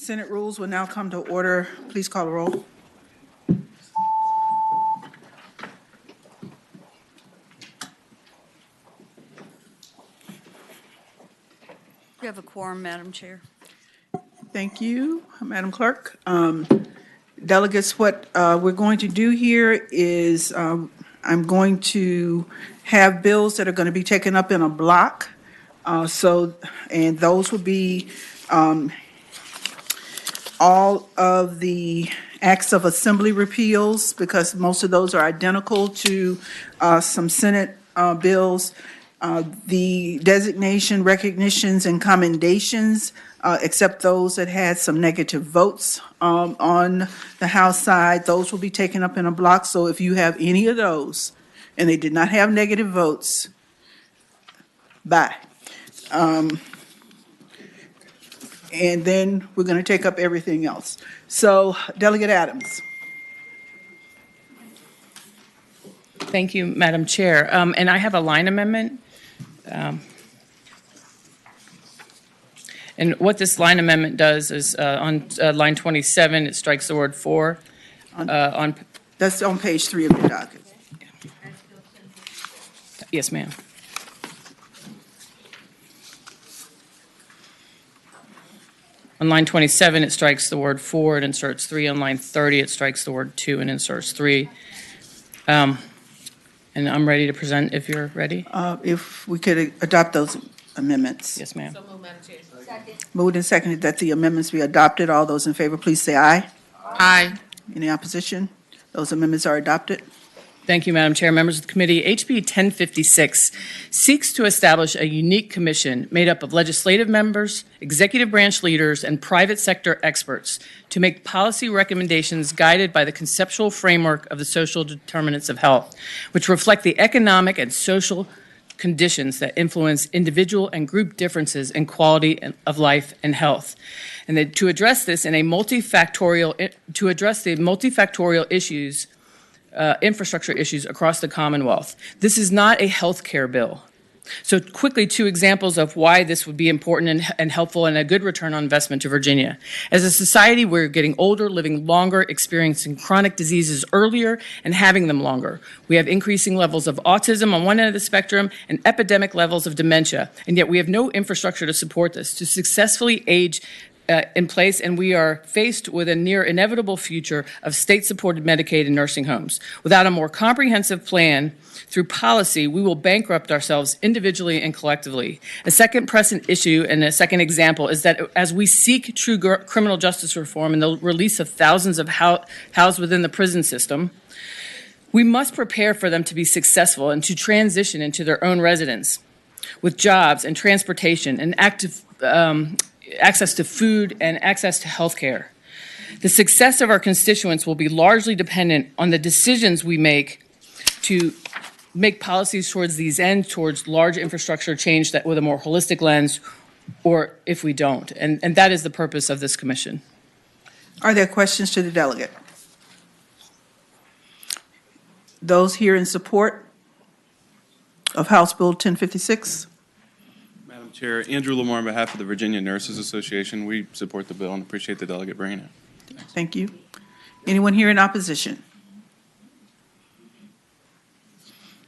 Senate rules will now come to order. Please call the roll. You have a quorum, Madam Chair. Thank you, Madam Clerk. Delegates, what we're going to do here is I'm going to have bills that are going to be taken up in a block. And those will be all of the acts of assembly repeals, because most of those are identical to some Senate bills. The designation, recognitions, and commendations, except those that had some negative votes on the House side, those will be taken up in a block. So if you have any of those and they did not have negative votes, bye. And then we're going to take up everything else. So Delegate Adams. Thank you, Madam Chair. And I have a line amendment. And what this line amendment does is on line 27, it strikes the word "for." That's on page 3 of your docket. Yes, ma'am. On line 27, it strikes the word "for" and inserts 3. On line 30, it strikes the word "to" and inserts 3. And I'm ready to present if you're ready. If we could adopt those amendments. Yes, ma'am. So moved, Madam Chair. Second. Moved and seconded that the amendments be adopted. All those in favor, please say aye. Aye. Any opposition? Those amendments are adopted. Thank you, Madam Chair. Members of the committee, HB 1056 seeks to establish a unique commission made up of legislative members, executive branch leaders, and private sector experts to make policy recommendations guided by the conceptual framework of the social determinants of health, which reflect the economic and social conditions that influence individual and group differences in quality of life and health. And that to address this in a multifactorial issues, infrastructure issues across the Commonwealth. This is not a health care bill. So quickly, 2 examples of why this would be important and helpful and a good return on investment to Virginia. As a society, we're getting older, living longer, experiencing chronic diseases earlier, and having them longer. We have increasing levels of autism on one end of the spectrum and epidemic levels of dementia, and yet we have no infrastructure to support this, to successfully age in place, and we are faced with a near inevitable future of state-supported Medicaid and nursing homes. Without a more comprehensive plan through policy, we will bankrupt ourselves individually and collectively. A second present issue and a second example is that as we seek true criminal justice reform and the release of thousands of housed within the prison system, we must prepare for them to be successful and to transition into their own residence with jobs and transportation and active access to food and access to health care. The success of our constituents will be largely dependent on the decisions we make to make policies towards these ends, towards large infrastructure change that with a more holistic lens, or if we don't. And that is the purpose of this commission. Are there questions to the delegate? Those here in support of House Bill 1056? Madam Chair, Andrew Lamar on behalf of the Virginia Nurses Association. We support the bill and appreciate the delegate bringing it. Thank you. Anyone here in opposition?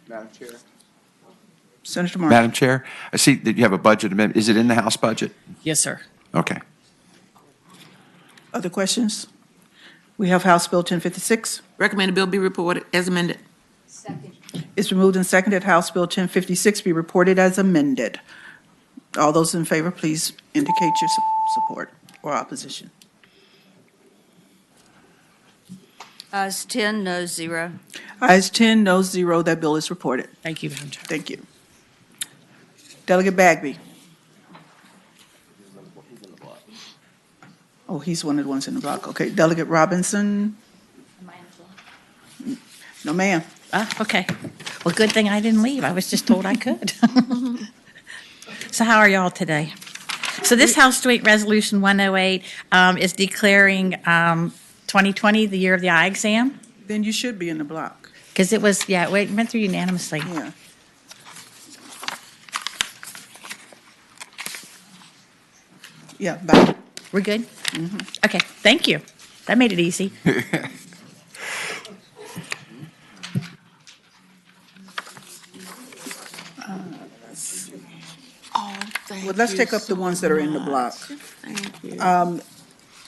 Madam Chair. Senator Martin. Madam Chair, I see that you have a budget amendment. Is it in the House budget? Yes, sir. Okay. Other questions? We have House Bill 1056. Recommend the bill be reported as amended. Second. It's been moved and seconded House Bill 1056 be reported as amended. All those in favor, please indicate your support or opposition. Ayes 10, no 0. Ayes 10, no 0. That bill is reported. Thank you, Madam Chair. Thank you. Delegate Bagby. Oh, he's one of the ones in the block. Okay. Delegate Robinson. No, ma'am. Okay. Well, good thing I didn't leave. I was just told I could. So how are y'all today? So this House Joint Resolution 108 is declaring 2020 the year of the eye exam. Then you should be in the block. Because it was, yeah, it went through unanimously. Yeah. Yeah, bye. We're good? Okay, thank you. That made it easy. Oh, thank Well, let's you take up the so ones that are in the block. much. Thank you.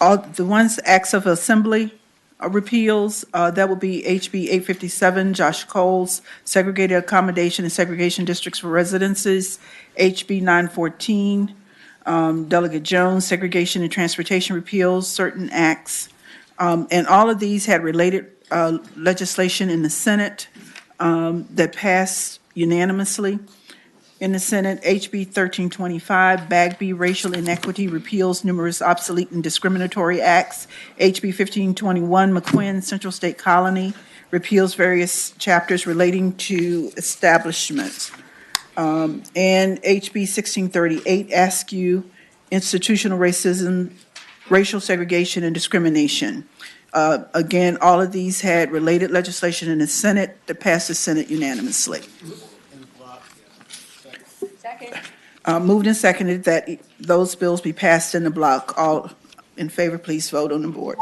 All the ones, acts of assembly repeals, that will be HB 857, Josh Coles, segregated accommodation and segregation districts for residences, HB 914, Delegate Jones, segregation and transportation repeals, certain acts. And all of these had related legislation in the Senate that passed unanimously. In the Senate, HB 1325, Bagby Racial Inequity repeals numerous obsolete and discriminatory acts. HB 1521, McQuinn Central State Colony repeals various chapters relating to establishments. And HB 1638, Askew Institutional Racism, Racial Segregation and Discrimination. Again, all of these had related legislation in the Senate that passed the Senate unanimously. Moved and seconded that those bills be passed in the block. All in favor, please vote on the board.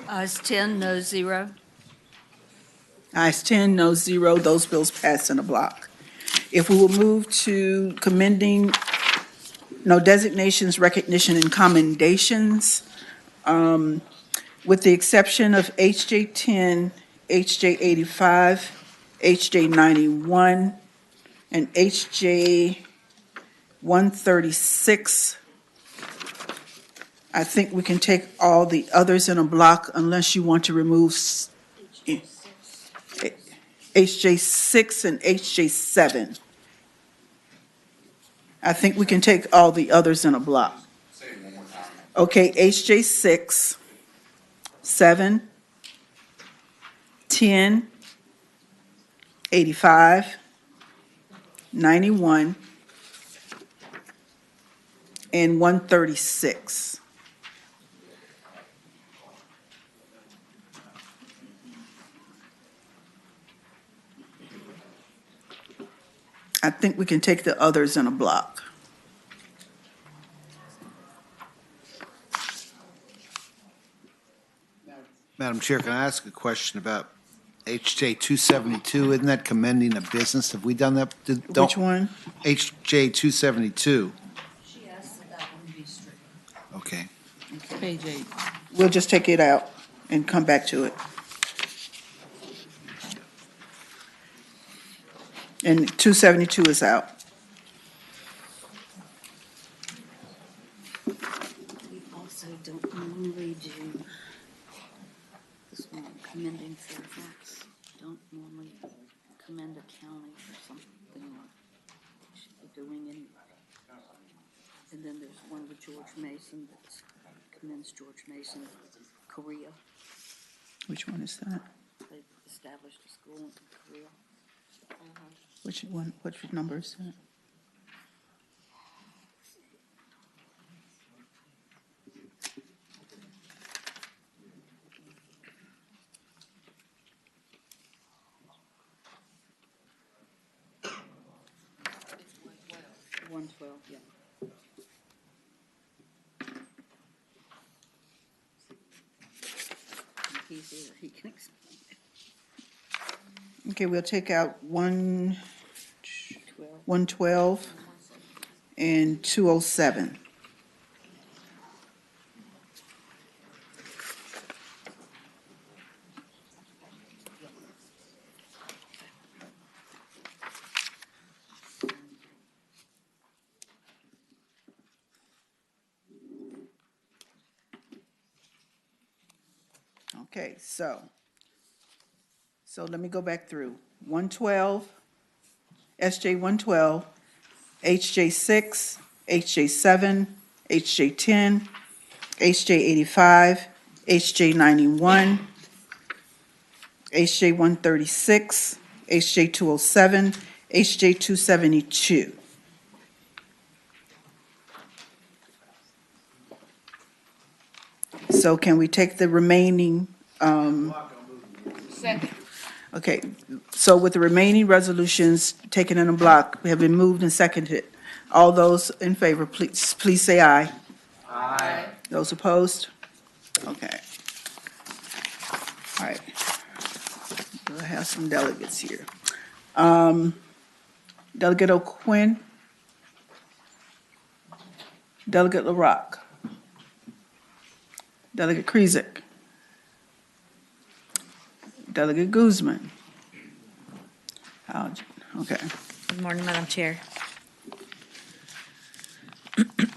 Ayes 10, no 0. Ayes 10, no 0, those bills passed in the block. If we will move to commending, no designations, recognition, and commendations, with the exception of HJ 10, HJ 85, HJ 91, and HJ 136. I think we can take all the others in a block unless you want to remove HJ 6 and HJ 7. I think we can take all the others in a block. Okay, HJ 6, 7, 10, 85, 91, and 136. I think we can take the others in a block. Madam Chair, can I ask a question about HJ 272? Isn't that commending a business? Have we done that? Which one? HJ 272. She asked that that one be stricken. Okay. Page 8. We'll just take it out and come back to it. And 272 is out. We also don't normally do this one, commending Fairfax. Don't normally commend a county for something like we should be doing anyway. And then there's one with George Mason that commends George Mason, Korea. Which one is that? They established a school in Korea. Which one, which number is that? It's 112, yeah. If he's here, he can explain it. Okay, we'll take out 12. 112 and 207. Okay, so let me go back through. 112, SJ 112, HJ 6, HJ 7, HJ 10, HJ 85, HJ 91, HJ 136, HJ 207, HJ 272. So can we take the remaining, Second. Okay, so with the remaining resolutions taken in a block, have been moved and seconded. All those in favor, please say aye. Aye. Those opposed? Okay. All right. We'll have some delegates here. Delegate O'Quinn? Delegate LaRock? Delegate Krizek? Delegate Guzman? Okay. Good morning, Madam Chair.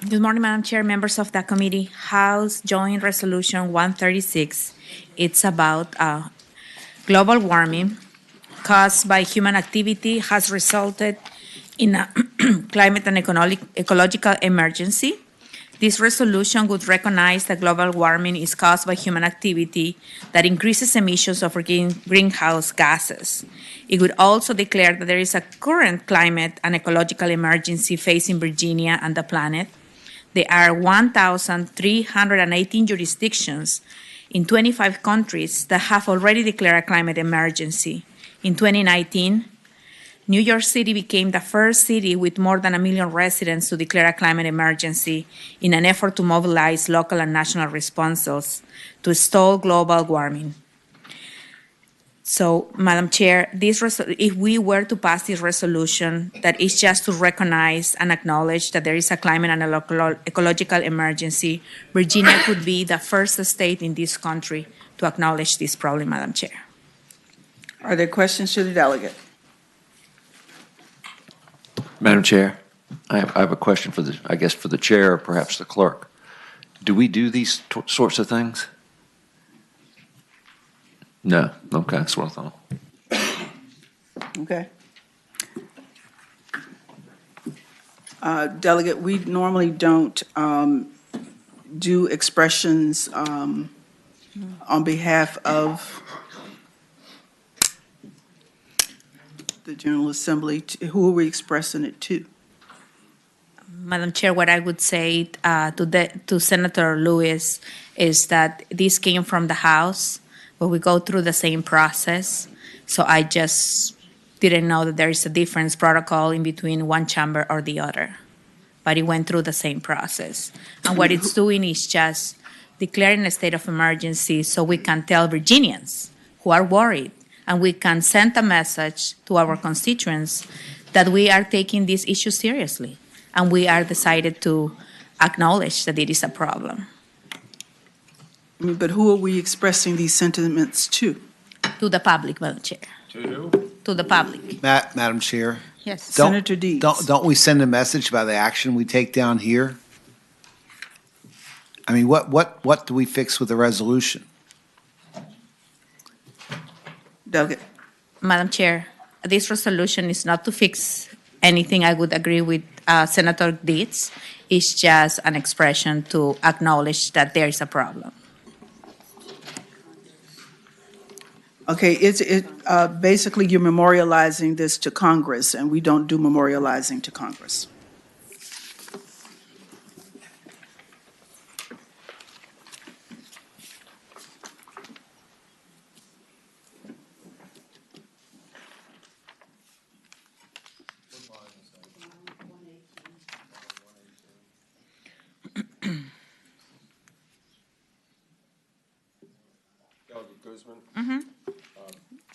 Good morning, Madam Chair, members of the committee. House Joint Resolution 136. It's about global warming caused by human activity has resulted in a climate and ecological emergency. This resolution would recognize that global warming is caused by human activity that increases emissions of greenhouse gases. It would also declare that there is a current climate and ecological emergency facing Virginia and the planet. There are 1,318 jurisdictions in 25 countries that have already declared a climate emergency. In 2019, New York City became the first city with more than 1 million residents to declare a climate emergency in an effort to mobilize local and national responses to stall global warming. So, Madam Chair, if we were to pass this resolution, that is just to recognize and acknowledge that there is a climate and ecological emergency, Virginia could be the first state in this country to acknowledge this problem, Madam Chair. Are there questions to the delegate? Madam Chair, I have a question for the chair or perhaps the clerk. Do we do these sorts of things? No. Okay, that's what I thought. Okay. Delegate, we normally don't do expressions on behalf of the General Assembly. Who are we expressing it to? Madam Chair, what I would say to Senator Lewis is that this came from the House, where we go through the same process. So I just didn't know that there is a difference protocol in between one chamber or the other. But it went through the same process. And what it's doing is just declaring a state of emergency so we can tell Virginians who are worried, and we can send a message to our constituents that we are taking this issue seriously, and we are decided to acknowledge that it is a problem. But who are we expressing these sentiments to? To the public, Madam Chair. To who? To the public. Madam Chair, Yes. Don't- Senator Deeds. don't we send a message by the action we take down here? I mean, what do we fix with the resolution? Delegate. Madam Chair, this resolution is not to fix anything. I would agree with Senator Deeds. It's just an expression to acknowledge that there is a problem. Okay, basically you're memorializing this to Congress, and we don't do memorializing to Congress.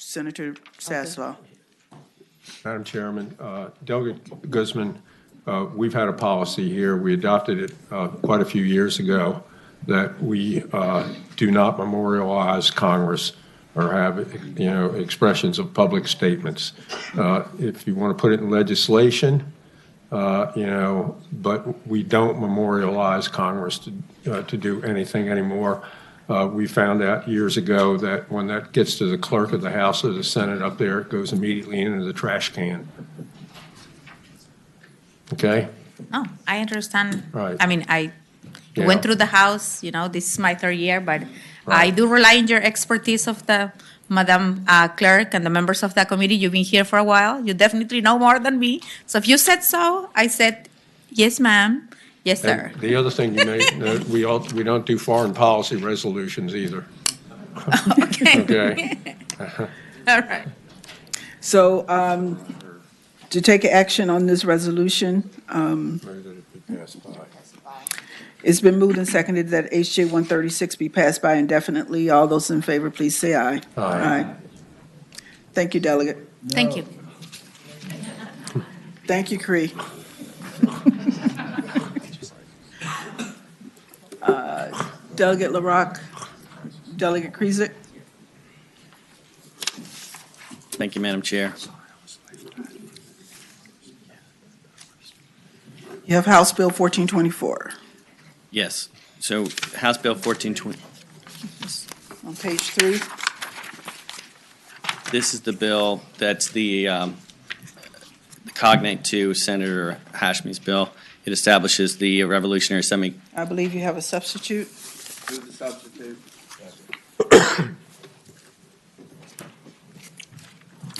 Senator Sasslaw. Madam Chairman, Delegate Guzman, we've had a policy here, we adopted it quite a few years ago, that we do not memorialize Congress or have, expressions of public statements. If you want to put it in legislation, but we don't memorialize Congress to do anything anymore. We found out years ago that when that gets to the clerk of the House or the Senate up there, it goes immediately into the trash can. Okay? No, I understand. Right. I mean, I Yeah. went through the House, this is my third year, but I Right. do rely on your expertise of the Madam Clerk and the members of the committee. You've been here for a while. You definitely know more than me. So if you said so, I said, yes, ma'am. Yes, sir. And the other thing you may note, we don't do foreign policy resolutions either. Okay? All right. So to take action on this resolution, it's been moved and seconded that HJ 136 be passed by indefinitely. All those in favor, please say aye. Aye. Thank you, Delegate. Thank you. Thank you, Cree. Delegate LaRock, Delegate Krizik. Thank you, Madam Chair. You have House Bill 1424 Yes. So House Bill 1420, on page 3. this is the bill that's the cognate to Senator Hashmi's bill. It establishes the revolutionary semi. I believe you have a substitute. Move the substitute.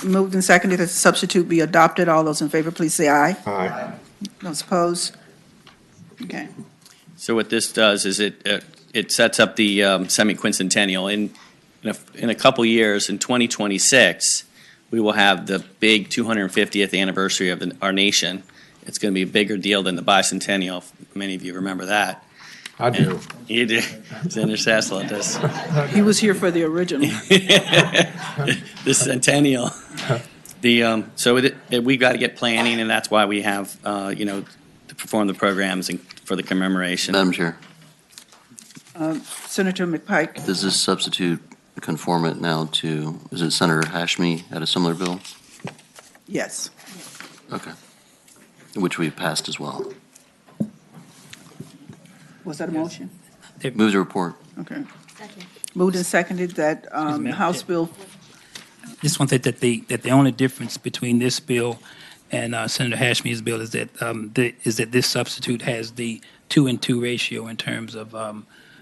Moved and seconded that the substitute be adopted. All those in favor, please say aye. Aye. Those opposed? Okay. So what this does is it sets up the semi-quincentennial. In a couple years, in 2026, we will have the big 250th anniversary of our nation. It's going to be a bigger deal than the bicentennial. Many of you remember that. I do. You do. Senator Sassler does. He was here for the original. The centennial. We've got to get planning, and that's why we have, to perform the programs and for the commemoration. Madam Chair, Senator McPike. does this substitute conform it now to, is it Senator Hashmi had a similar bill? Yes. Okay. Which we passed as well. Was that a motion? Move the report. Okay. Moved and seconded that House Bill, Just want to say that the only difference between this bill and Senator Hashmi's bill is that this substitute has the 2-and-2 ratio in terms of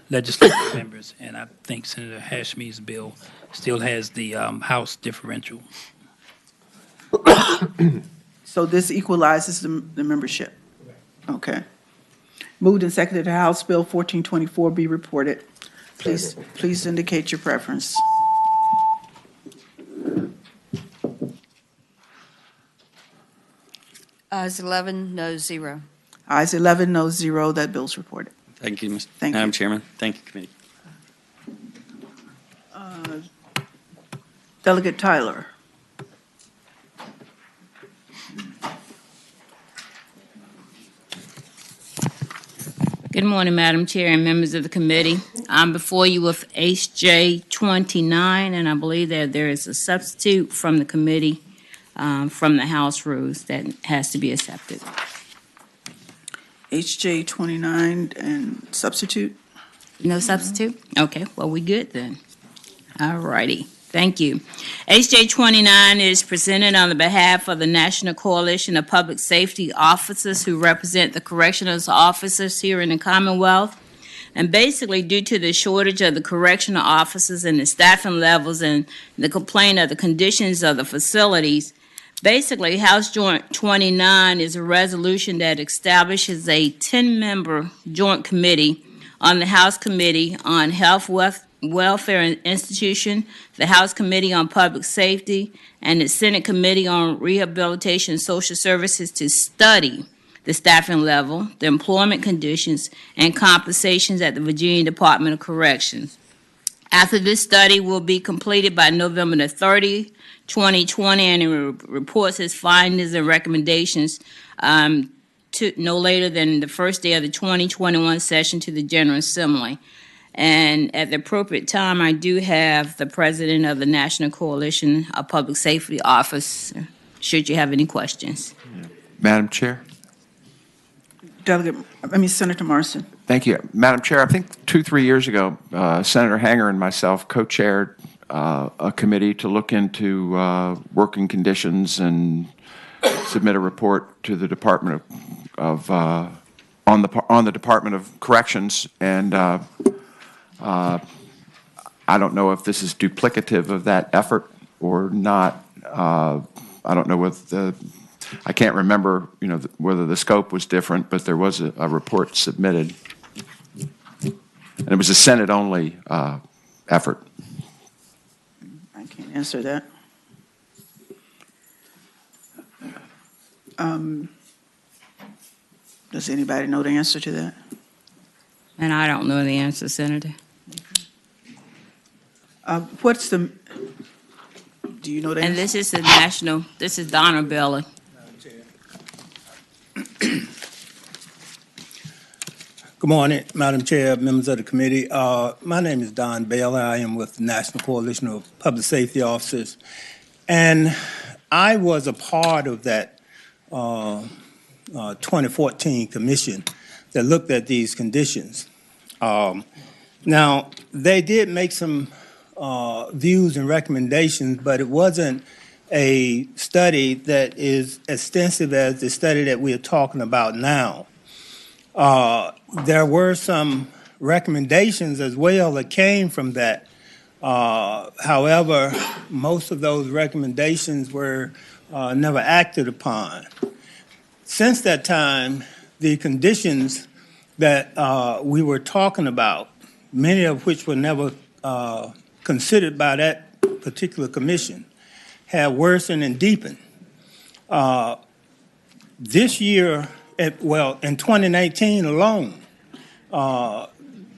legislative members, and I think Senator Hashmi's bill still has the House differential. so this equalizes the membership? Okay. Moved and seconded that House Bill 1424 be reported. Please indicate your preference. Ayes 11, no 0. Ayes 11, no 0. That bill's reported. Thank you, Thank Madam you. Chairman. Thank you, committee. Delegate Tyler. Good morning, Madam Chair and members of the committee. I'm before you with HJ 29, and I believe that there is a substitute from the committee, from the House rules that has to be accepted. HJ 29 and substitute? No substitute? Okay, well, we good then. All righty, thank you. HJ 29 is presented on the behalf of the National Coalition of Public Safety Officers who represent the correctional officers here in the Commonwealth. And basically, due to the shortage of the correctional officers and the staffing levels and the complaint of the conditions of the facilities, basically, House Joint 29 is a resolution that establishes a 10-member joint committee on the House Committee on Health, Welfare and Institution, the House Committee on Public Safety, and the Senate Committee on Rehabilitation and Social Services to study the staffing level, the employment conditions, and compensations at the Virginia Department of Corrections. After this study will be completed by November the 30th, 2020, and it reports its findings and recommendations to no later than the first day of the 2021 session to the General Assembly. And at the appropriate time, I do have the president of the National Coalition of Public Safety Office, should you have any questions. Madam Chair. Senator Morrison. Thank you. Madam Chair, I think 2-3 years ago, Senator Hanger and myself co-chaired a committee to look into working conditions and submit a report to the Department on the Department of Corrections. And I don't know if this is duplicative of that effort or not. I don't know what I can't remember, whether the scope was different, but there was a report submitted. And it was a Senate-only effort. I can't answer that. Does anybody know the answer to that? And I don't know the answer, Senator. What's the, do you know the And answer? this is the national, this is Donna Bella. Good morning, Madam Chair, members of the committee. My name is Don Baylor. I am with the National Coalition of Public Safety Officers. And I was a part of that 2014 commission that looked at these conditions. Now, they did make some views and recommendations, but it wasn't a study that is extensive as the study that we are talking about now. There were some recommendations as well that came from that. However, most of those recommendations were never acted upon. Since that time, the conditions that we were talking about, many of which were never considered by that particular commission, have worsened and deepened. This year, in 2019 alone,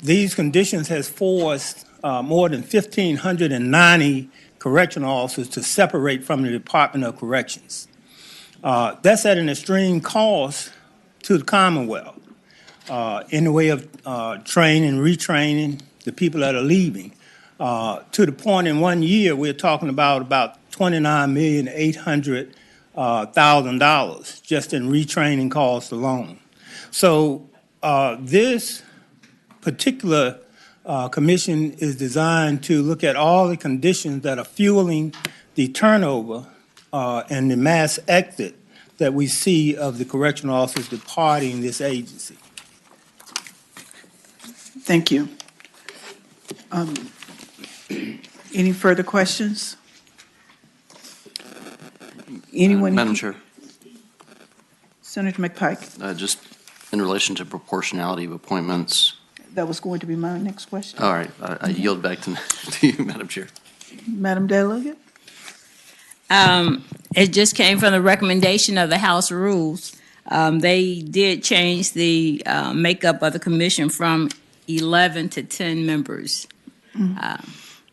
these conditions has forced more than 1,590 correctional officers to separate from the Department of Corrections. That's at an extreme cost to the Commonwealth in the way of training, retraining the people that are leaving. To the point in 1 year, we're talking about $29,800,000 just in retraining costs alone. So this particular commission is designed to look at all the conditions that are fueling the turnover and the mass exit that we see of the correctional officers departing this agency. Thank you. Any further questions? Anyone? Madam Chair, Senator McPike. just in relation to proportionality of appointments. That was going to be my next question. All right, I yield back to you, Madam Chair. Madam Delegate? It just came from the recommendation of the House Rules. They did change the makeup of the commission from 11 to 10 members.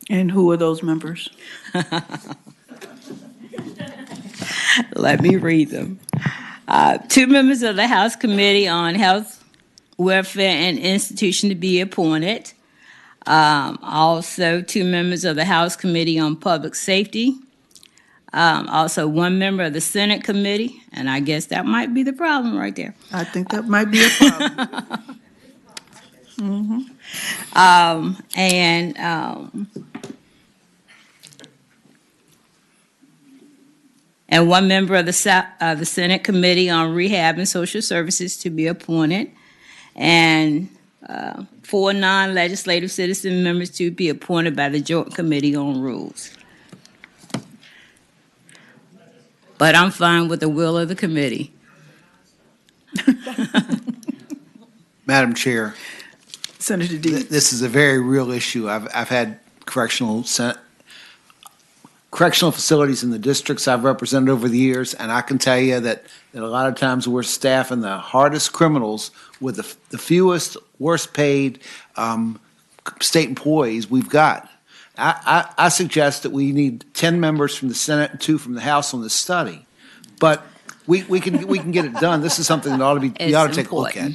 And who are those members? Let me read them. 2 members of the House Committee on Health, Welfare, and Institution to be appointed. Also, 2 members of the House Committee on Public Safety. Also, 1 member of the Senate Committee, and I guess that might be the problem right there. I think that might be a problem. And 1 member of the Senate Committee on Rehab and Social Services to be appointed, and 4 non-legislative citizen members to be appointed by the Joint Committee on Rules. But I'm fine with the will of the committee. Madam Chair, Senator Deeds. this is a very real issue. I've had correctional facilities in the districts I've represented over the years, and I can tell you that a lot of times we're staffing the hardest criminals with the fewest, worst paid state employees we've got. I suggest that we need 10 members from the Senate and 2 from the House on this study, but we can get it done. This is something that we ought to take a look at.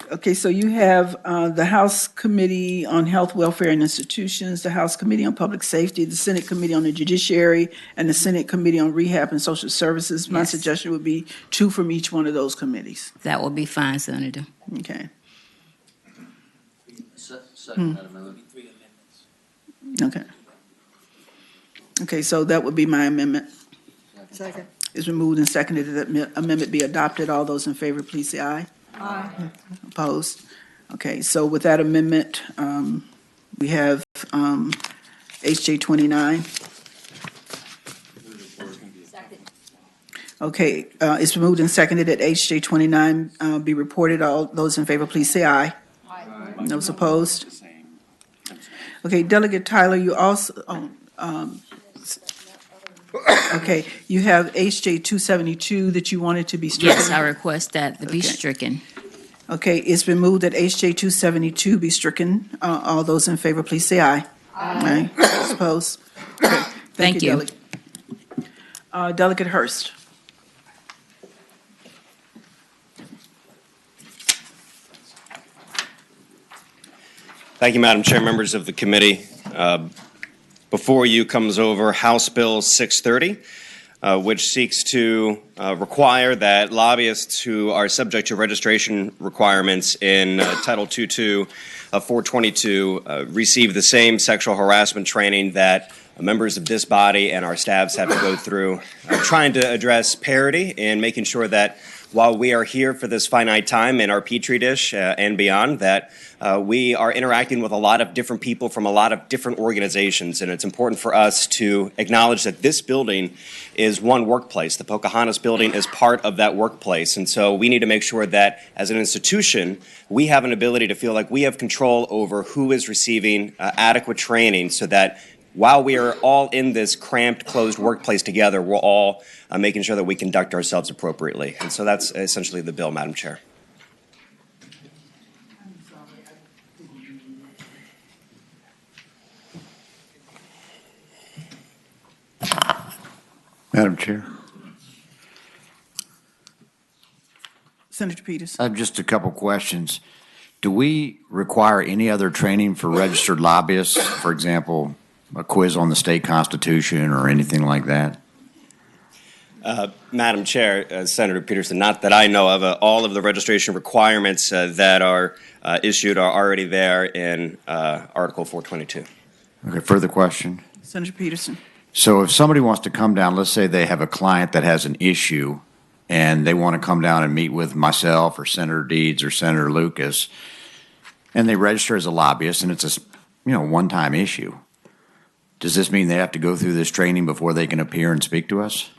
Okay, so you have the House Committee on Health, Welfare, and Institutions, the House Committee on Public Safety, the Senate Committee on the Judiciary, and the Senate Committee on Rehab and Social Services. My suggestion would be 2 from each one of those committees. That would be fine, Senator. Okay. Second, Madam Chair. Okay. Okay, so that would be my amendment. Second. It's been moved and seconded that the amendment be adopted. All those in favor, please say aye. Aye. Opposed? Okay, so with that amendment, we have HJ 29. Okay, it's been moved and seconded that HJ 29 be reported. All those in favor, please say aye. Aye. Those opposed? Okay, Delegate Tyler, you also, Okay, you have HJ 272 that you wanted to be stricken? Yes, I request that to be Okay. stricken. Okay, it's been moved that HJ 272 be stricken. All those in favor, please say aye. Aye. Opposed? Okay, Thank you. Delegate. Delegate Hurst. Thank you, Madam Chair, members of the committee. Before you comes over House Bill 630, which seeks to require that lobbyists who are subject to registration requirements in Title 22 of 422 receive the same sexual harassment training that members of this body and our staffs have to go through, trying to address parity and making sure that while we are here for this finite time in our Petri dish and beyond, that we are interacting with a lot of different people from a lot of different organizations. And it's important for us to acknowledge that this building is one workplace. The Pocahontas building is part of that workplace. And so we need to make sure that as an institution, we have an ability to feel like we have control over who is receiving adequate training so that while we are all in this cramped, closed workplace together, we're all making sure that we conduct ourselves appropriately. And so that's essentially the bill, Madam Chair. Madam Chair, Senator Peters. I have just a couple questions. Do we require any other training for registered lobbyists? For example, a quiz on the state constitution or anything like that? Madam Chair, Senator Peterson, not that I know of, all of the registration requirements that are issued are already there in Article 422. Okay, further question. Senator Peterson. So if somebody wants to come down, let's say they have a client that has an issue and they want to come down and meet with myself or Senator Deeds or Senator Lucas, and they register as a lobbyist and it's a one-time issue. Does this mean they have to go through this training before they can appear and speak to us?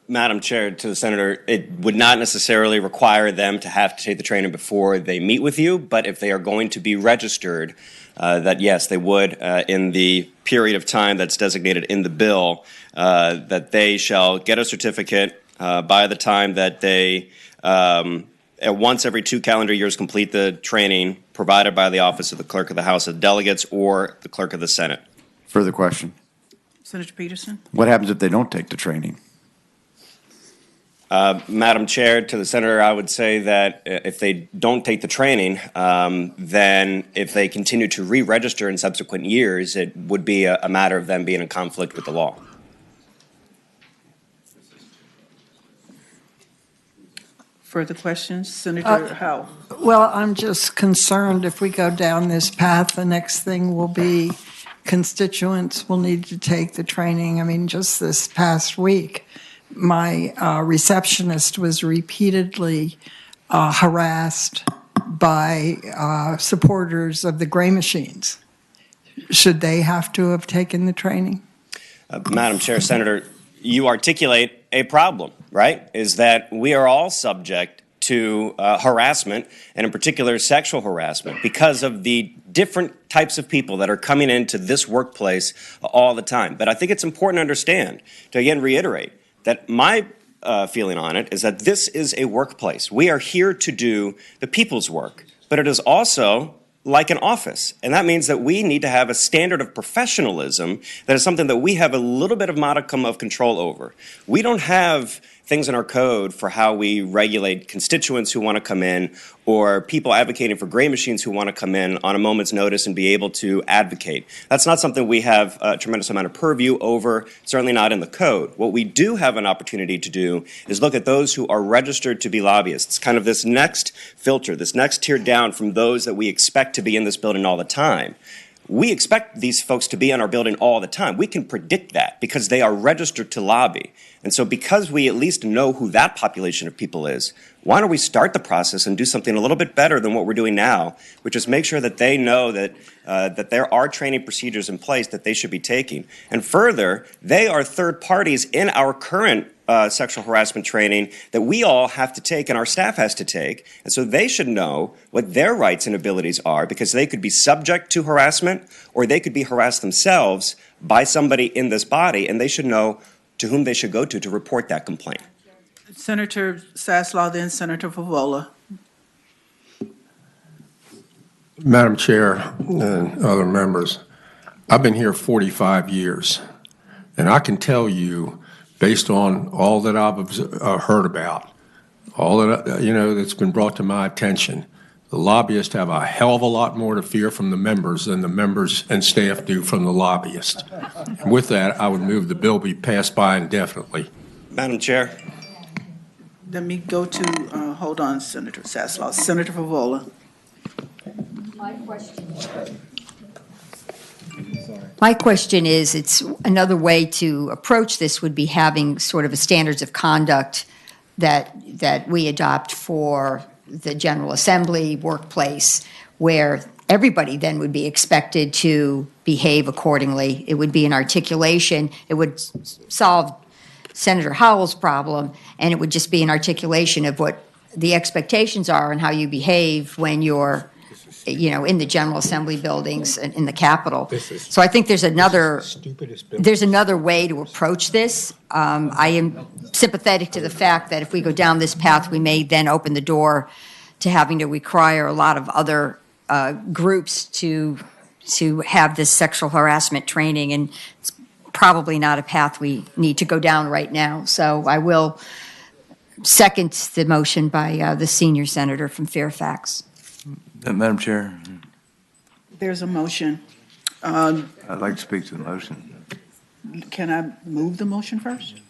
Madam Chair, to the Senator, it would not necessarily require them to have to take the training before they meet with you, but if they are going to be registered, that yes, they would, in the period of time that's designated in the bill, that they shall get a certificate by the time that they, once every 2 calendar years, complete the training provided by the Office of the Clerk of the House of Delegates or the Clerk of the Senate. Further question. Senator Peterson. What happens if they don't take the training? Madam Chair, to the Senator, I would say that if they don't take the training, then if they continue to re-register in subsequent years, it would be a matter of them being in conflict with the law. Further questions? Senator Howell. Well, I'm just concerned if we go down this path, the next thing will be constituents will need to take the training. I mean, just this past week, my receptionist was repeatedly harassed by supporters of the gray machines. Should they have to have taken the training? Madam Chair, Senator, you articulate a problem, right? Is that we are all subject to harassment, and in particular sexual harassment, because of the different types of people that are coming into this workplace all the time. But I think it's important to understand, to again reiterate, that my feeling on it is that this is a workplace. We are here to do the people's work, but it is also like an office. And that means that we need to have a standard of professionalism that is something that we have a little bit of modicum of control over. We don't have things in our code for how we regulate constituents who want to come in or people advocating for gray machines who want to come in on a moment's notice and be able to advocate. That's not something we have a tremendous amount of purview over, certainly not in the code. What we do have an opportunity to do is look at those who are registered to be lobbyists, kind of this next filter, this next tier down from those that we expect to be in this building all the time. We expect these folks to be in our building all the time. We can predict that because they are registered to lobby. And so because we at least know who that population of people is, why don't we start the process and do something a little bit better than what we're doing now, which is make sure that they know that that there are training procedures in place that they should be taking. And further, they are third parties in our current sexual harassment training that we all have to take and our staff has to take. And so they should know what their rights and abilities are, because they could be subject to harassment or they could be harassed themselves by somebody in this body, and they should know to whom they should go to report that complaint. Senator Saslaw, then Senator Favola. Madam Chair and other members, I've been here 45 years, and I can tell you, based on all that I've heard about, all that that's been brought to my attention, the lobbyists have a hell of a lot more to fear from the members than the members and staff do from the lobbyists. And with that, I would move the bill be passed by indefinitely. Madam Chair. Let me go to, hold on, Senator Saslaw. Senator Favola. My question is, it's another way to approach this would be having sort of a standards of conduct that we adopt for the General Assembly workplace, where everybody then would be expected to behave accordingly. It would be an articulation. It would solve Senator Howell's problem, and it would just be an articulation of what the expectations are and how you behave when you're in the General Assembly buildings and in the Capitol. So I think there's another way to approach this. I am sympathetic to the fact that if we go down this path, we may then open the door to having to require a lot of other groups to have this sexual harassment training, and it's probably not a path we need to go down right now. So I will second the motion by the senior senator from Fairfax. Madam Chair, There's a motion. I'd like to speak to the motion. Can I move the motion first?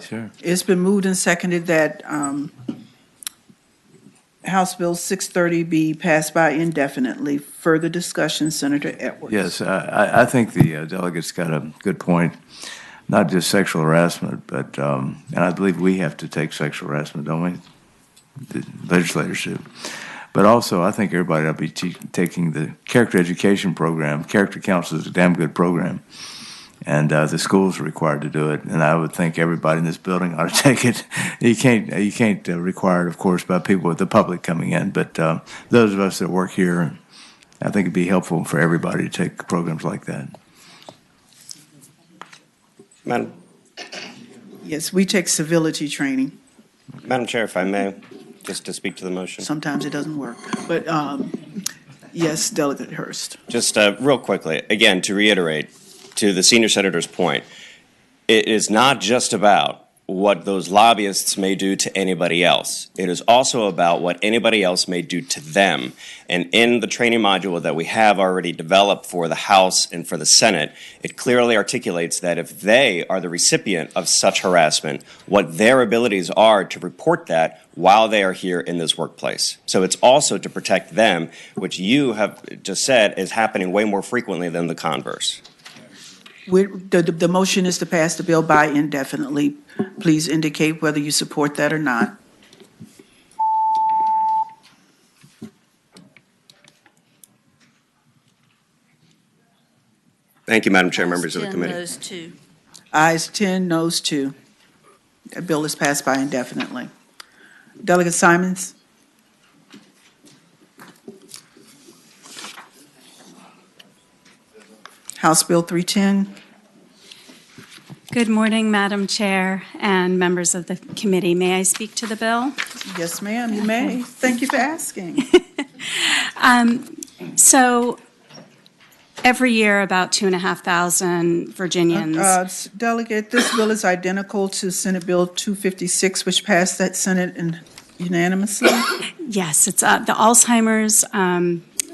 Sure. It's been moved and seconded that House Bill 630 be passed by indefinitely. Further discussion, Senator Edwards. Yes, I think the delegate's got a good point. Not just sexual harassment, but, and I believe we have to take sexual harassment, don't we? The legislators should. But also, I think everybody ought to be taking the character education program. Character Council is a damn good program, and the schools are required to do it. And I would think everybody in this building ought to take it. You can't require it, of course, by people with the public coming in. But those of us that work here, I think it'd be helpful for everybody to take programs like that. Madam. Yes, we take civility training. Madam Chair, if I may, just to speak to the motion. Sometimes it doesn't work. But yes, Delegate Hurst. Just real quickly, again, to reiterate to the senior senator's point, it is not just about what those lobbyists may do to anybody else. It is also about what anybody else may do to them. And in the training module that we have already developed for the House and for the Senate, it clearly articulates that if they are the recipient of such harassment, what their abilities are to report that while they are here in this workplace. So it's also to protect them, which you have just said is happening way more frequently than the converse. The motion is to pass the bill by indefinitely. Please indicate whether you support that or not. Thank you, Madam Chair, members of the committee. Those two. Ayes 10, noes 2. That bill is passed by indefinitely. Delegate Simons. House Bill 310. Good morning, Madam Chair and members of the committee. May I speak to the bill? Yes, ma'am, you may. Thank you for asking. So every year, about 2,500 Virginians. Delegate, this bill is identical to Senate Bill 256, which passed that Senate unanimously. Yes, it's the Alzheimer's,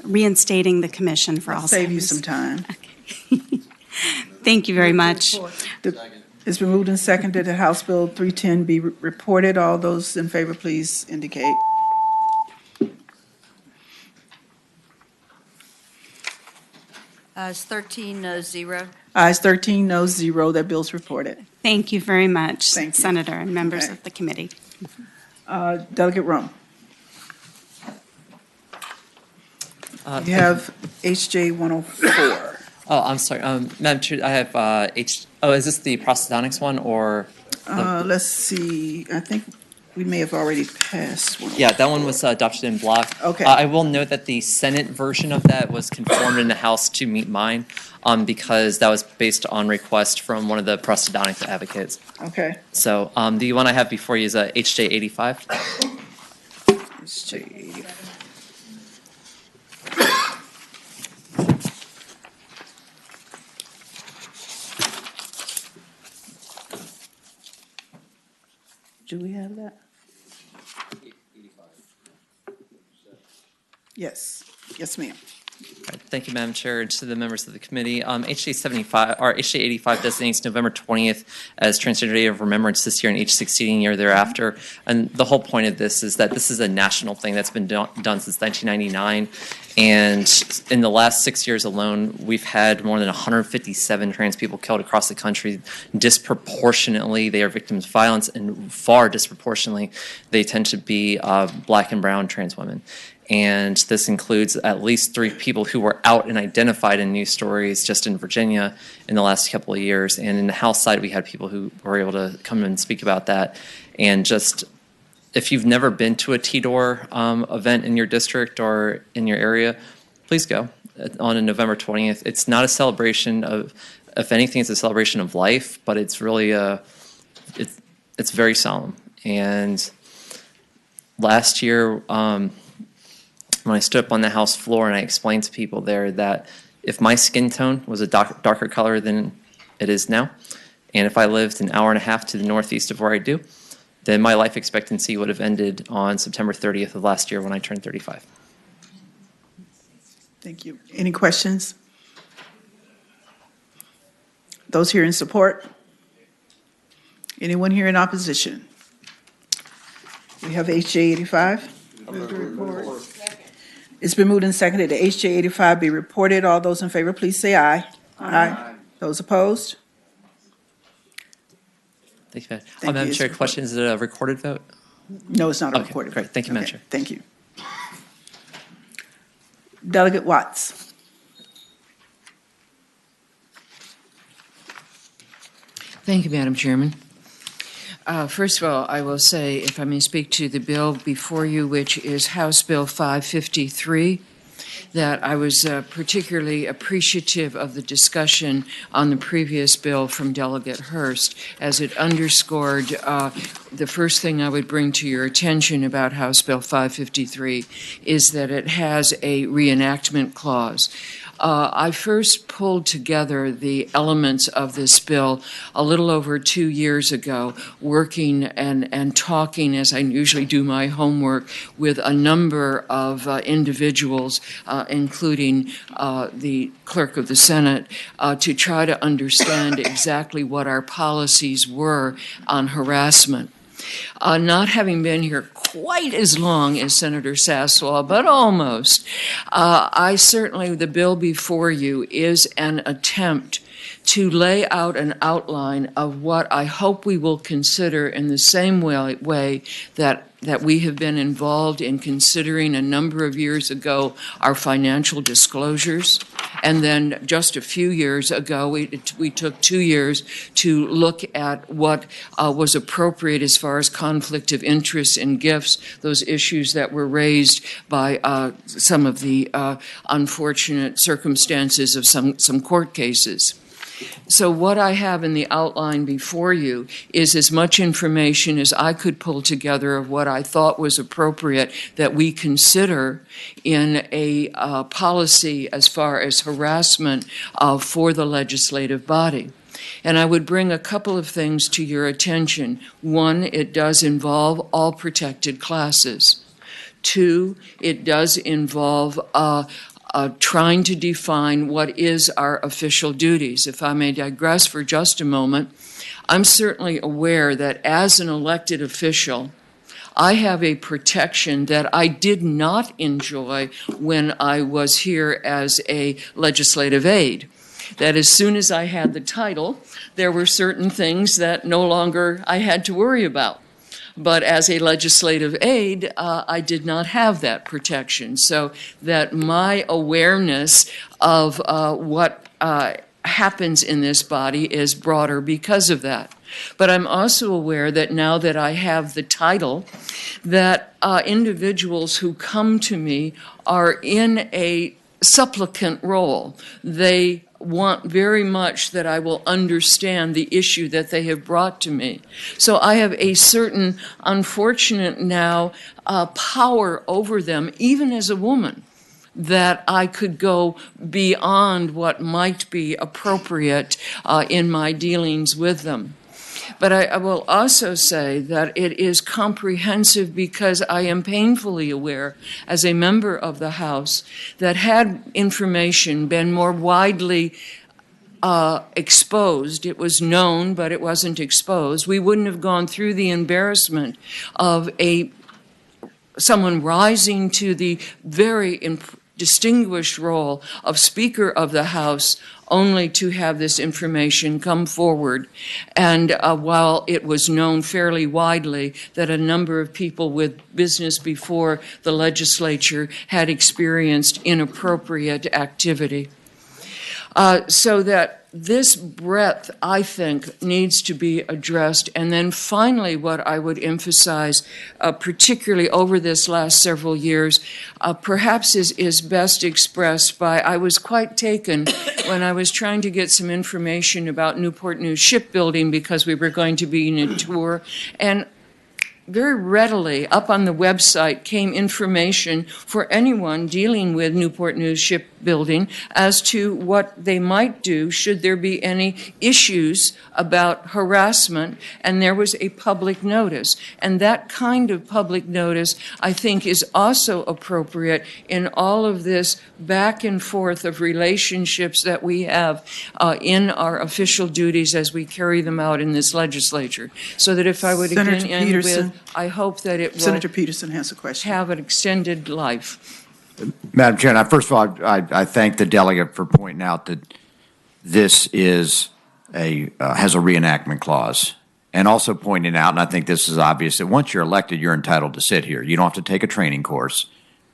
reinstating the Commission for I'll Alzheimer's. save you some time. Thank you very much. It's been moved and seconded that House Bill 310 be reported. All those in favor, please indicate. Ayes 13, no 0. Ayes 13, no 0. That bill's reported. Thank you very much, Thank you. Senator and members Okay. of the committee. Delegate Rum. You have HJ 104. Oh, I'm sorry. Madam Chair, I have is this the prosthodontics one or Let's see, I think we may have already passed one. Yeah, that one was adopted in block. Okay. I will note that the Senate version of that was conformed in the House to meet mine because that was based on request from one of the prosthodontic advocates. Okay. So the one I have before you is HJ 85. HJ 85. Do we have that? Yes, yes, ma'am. Thank you, Madam Chair, and to the members of the committee. HJ 75 or HJ 85 designates November 20th as Transgender Day of Remembrance this year and each succeeding year thereafter. And the whole point of this is that this is a national thing that's been done since 1999. And in the last 6 years alone, we've had more than 157 trans people killed across the country. Disproportionately, they are victims of violence, and far disproportionately, they tend to be Black and brown trans women. And this includes at least 3 people who were out and identified in news stories just in Virginia in the last couple of years. And in the House side, we had people who were able to come and speak about that. And just, if you've never been to a TDOR event in your district or in your area, please go on November 20th. It's not a celebration of, if anything, it's a celebration of life, but it's really it's very solemn. And last year, when I stood up on the House floor and I explained to people there that if my skin tone was a darker color than it is now, and if I lived an hour and a half to the northeast of where I do, then my life expectancy would have ended on September 30th of last year when I turned 35. Thank you. Any questions? Those here in support? Anyone here in opposition? We have HJ 85. It's been moved and seconded that HJ 85 be reported. All those in favor, please say aye. Aye. Those opposed? Thank you, Madam. Thank Madam you. Chair, question, is it a recorded vote? No, it's not a Okay, recorded. great. Thank you, Madam Okay, Chair. thank you. Delegate Watts. Thank you, Madam Chairman. First of all, I will say, if I may speak to the bill before you, which is House Bill 553, that I was particularly appreciative of the discussion on the previous bill from Delegate Hurst, as it underscored the first thing I would bring to your attention about House Bill 553 is that it has a reenactment clause. I first pulled together the elements of this bill a little over 2 years ago, working and talking, as I usually do my homework, with a number of individuals, including the clerk of the Senate, to try to understand exactly what our policies were on harassment. Not having been here quite as long as Senator Sasslaw, but almost, I certainly, the bill before you is an attempt to lay out an outline of what I hope we will consider in the same way that we have been involved in considering a number of years ago our financial disclosures. And then just a few years ago, we took 2 years to look at what was appropriate as far as conflict of interest in gifts, those issues that were raised by some of the unfortunate circumstances of some court cases. So what I have in the outline before you is as much information as I could pull together of what I thought was appropriate that we consider in a policy as far as harassment for the legislative body. And I would bring a couple of things to your attention. One, it does involve all protected classes. Two, it does involve trying to define what is our official duties. If I may digress for just a moment, I'm certainly aware that as an elected official, I have a protection that I did not enjoy when I was here as a legislative aide. That as soon as I had the title, there were certain things that no longer I had to worry about. But as a legislative aide, I did not have that protection. So that my awareness of what happens in this body is broader because of that. But I'm also aware that now that I have the title, that individuals who come to me are in a supplicant role. They want very much that I will understand the issue that they have brought to me. So I have a certain, unfortunate now, power over them, even as a woman, that I could go beyond what might be appropriate in my dealings with them. But I will also say that it is comprehensive because I am painfully aware, as a member of the House, that had information been more widely exposed, it was known, but it wasn't exposed, we wouldn't have gone through the embarrassment of someone rising to the very distinguished role of Speaker of the House only to have this information come forward. And while it was known fairly widely that a number of people with business before the legislature had experienced inappropriate activity. So that this breadth, I think, needs to be addressed. And then finally, what I would emphasize, particularly over this last several years, perhaps is best expressed by, I was quite taken when I was trying to get some information about Newport News shipbuilding because we were going to be in a tour, and very readily up on the website came information for anyone dealing with Newport News shipbuilding as to what they might do should there be any issues about harassment, and there was a public notice. And that kind of public notice, I think, is also appropriate in all of this back and forth of relationships that we have in our official duties as we carry them out in this legislature. So that if I would Senator again end Peterson. with, I hope that it will Senator Peterson has a question. have an extended life. Madam Chair, and first of all, I thank the delegate for pointing out that this is has a reenactment clause, and also pointing out, and I think this is obvious, that once you're elected, you're entitled to sit here. You don't have to take a training course.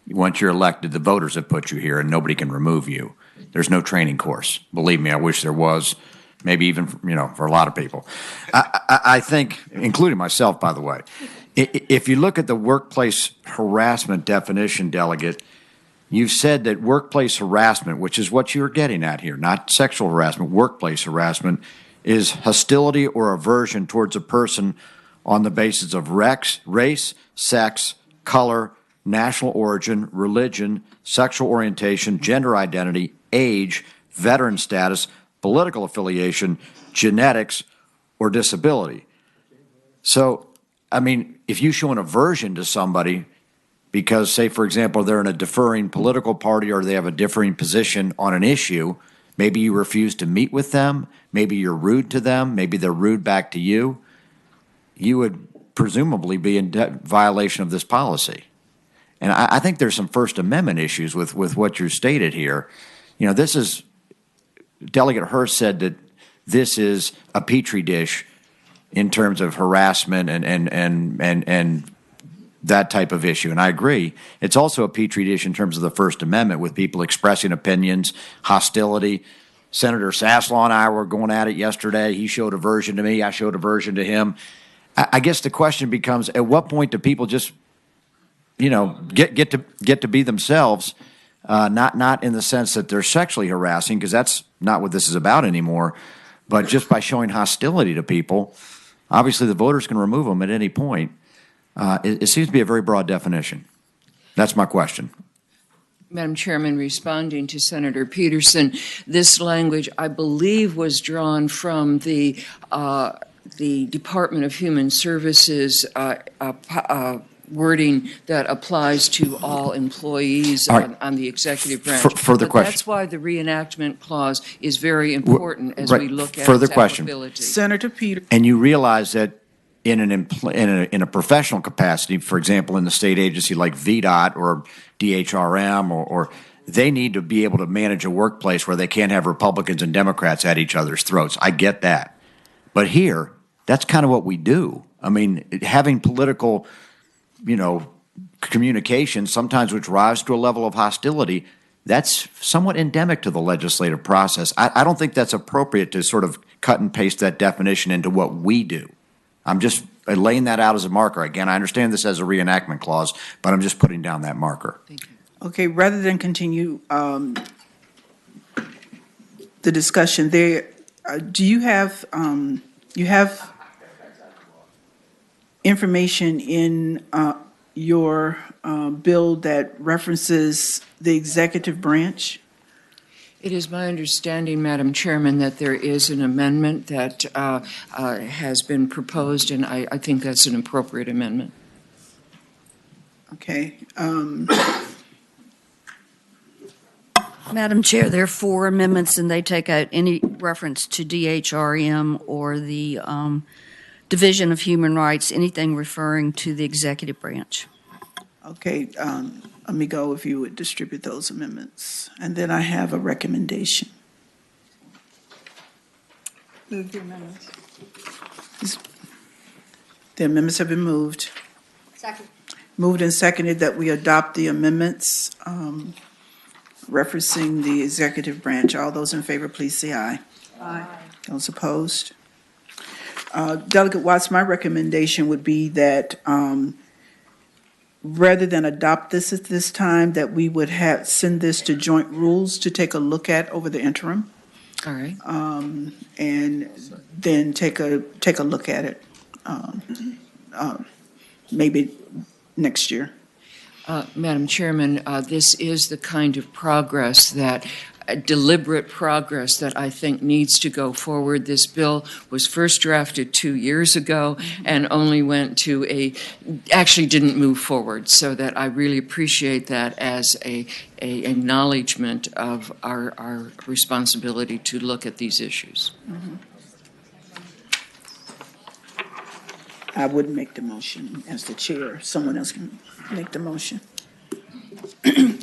Once you're elected, the voters have put you here, and nobody can remove you. There's no training course. Believe me, I wish there was. Maybe even for a lot of people. I think, including myself, by the way, if you look at the workplace harassment definition, delegate, you've said that workplace harassment, which is what you're getting at here, not sexual harassment, workplace harassment, is hostility or aversion towards a person on the basis of race, sex, color, national origin, religion, sexual orientation, gender identity, age, veteran status, political affiliation, genetics, or disability. So, I mean, if you show an aversion to somebody because, say, for example, they're in a differing political party or they have a differing position on an issue, maybe you refuse to meet with them, maybe you're rude to them, maybe they're rude back to you, you would presumably be in violation of this policy. And I think there's some First Amendment issues with what you stated here. You know, this is, Delegate Hurst said that this is a petri dish in terms of harassment and that type of issue. And I agree. It's also a petri dish in terms of the First Amendment with people expressing opinions, hostility. Senator Saslaw and I were going at it yesterday. He showed aversion to me. I showed aversion to him. I guess the question becomes, at what point do people just, get to be themselves, not in the sense that they're sexually harassing, because that's not what this is about anymore, but just by showing hostility to people. Obviously, the voters can remove them at any point. It seems to be a very broad definition. That's my question. Madam Chairman, responding to Senator Peterson, this language, I believe, was drawn from the Department of Human Services wording that applies to all employees on the executive branch. Further question. That's why the reenactment clause is very important as we look at Further its question. applicability. Senator Peterson. And you realize that in a professional capacity, for example, in the state agency like VDOT or DHRM, or they need to be able to manage a workplace where they can't have Republicans and Democrats at each other's throats. I get that. But here, that's kind of what we do. I mean, having political, communication, sometimes which rise to a level of hostility, That's somewhat endemic to the legislative process. I don't think that's appropriate to sort of cut and paste that definition into what we do. I'm just laying that out as a marker. Again, I understand this as a reenactment clause, but I'm just putting down that marker. Okay, rather than continue the discussion there, do you have information in your bill that references the executive branch? It is my understanding, Madam Chairman, that there is an amendment that has been proposed, and I think that's an appropriate amendment. Okay. Madam Chair, there are 4 amendments, and they take out any reference to DHRM or the Division of Human Rights, anything referring to the executive branch. Okay, let me go if you would distribute those amendments. And then I have a recommendation. Move the amendments. The amendments have been moved. Second. Moved and seconded that we adopt the amendments referencing the executive branch. All those in favor, please say aye. Aye. Those opposed? Delegate Watts, my recommendation would be that rather than adopt this at this time, that we would send this to joint rules to take a look at over the interim. All right. And then take a look at it maybe next year. Madam Chairman, this is the kind of progress deliberate progress that I think needs to go forward. This bill was first drafted 2 years ago and only went to actually didn't move forward. So that I really appreciate that as a acknowledgement of our responsibility to look at these issues. I wouldn't make the motion as the chair. Someone else can make the motion.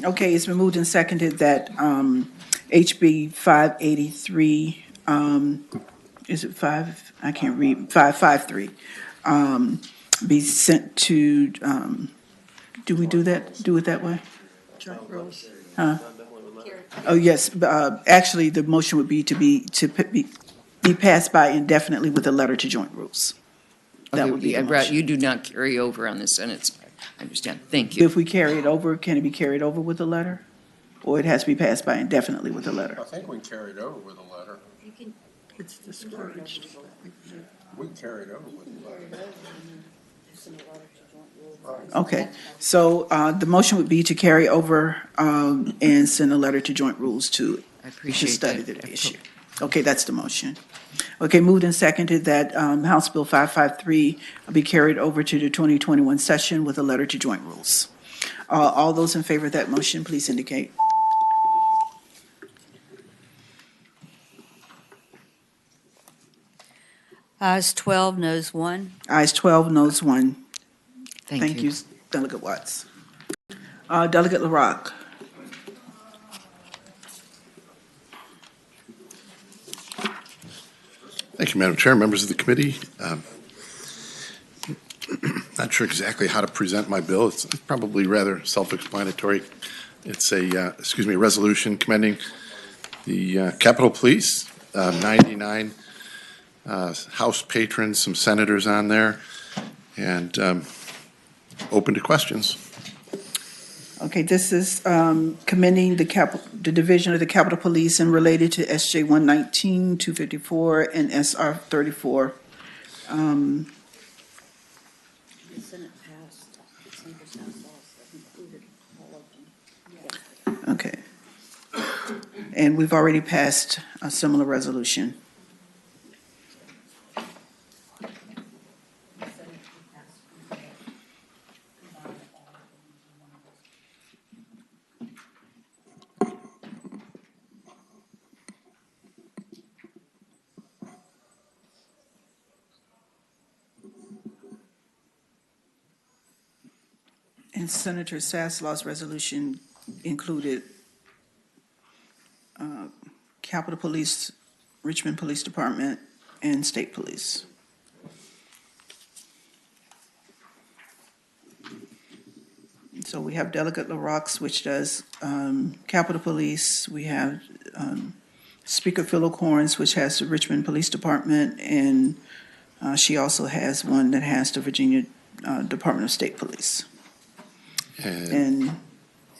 Okay, it's been moved and seconded that HB 583, is it 5? I can't read, 553, be sent to, do we do that, do it that way? Huh? Oh, yes, actually, the motion would be to be passed by indefinitely with a letter to joint rules. That would be the motion. You do not carry over on the Senate side. I understand. Thank you. If we carry it over, can it be carried over with a letter? Or it has to be passed by indefinitely with a letter? I think we carried over with a letter. It's discouraged. We carried over with a letter. Okay, so the motion would be to carry over and send a letter to joint rules to study the issue. Okay, that's the motion. Okay, moved and seconded that House Bill 553 be carried over to the 2021 session with a letter to joint rules. All those in favor of that motion, please indicate. Ayes 12, noes 1. Ayes 12, noes 1. Thank you. Delegate Watts. Delegate LaRock. Thank you, Madam Chair, members of the committee. Not sure exactly how to present my bill. It's probably rather self-explanatory. It's a, resolution commending the Capitol Police, 99 House patrons, some senators on there, and open to questions. Okay, this is commending the Division of the Capitol Police and related to SJ 119, 254, and SR 34. Okay. And we've already passed a similar resolution. And Senator Saslaw's resolution included Capitol Police, Richmond Police Department, and State Police. So we have Delegate LaRox, which does Capitol Police. We have Speaker Philip Horns, which has the Richmond Police Department, and she also has one that has the Virginia Department of State Police. And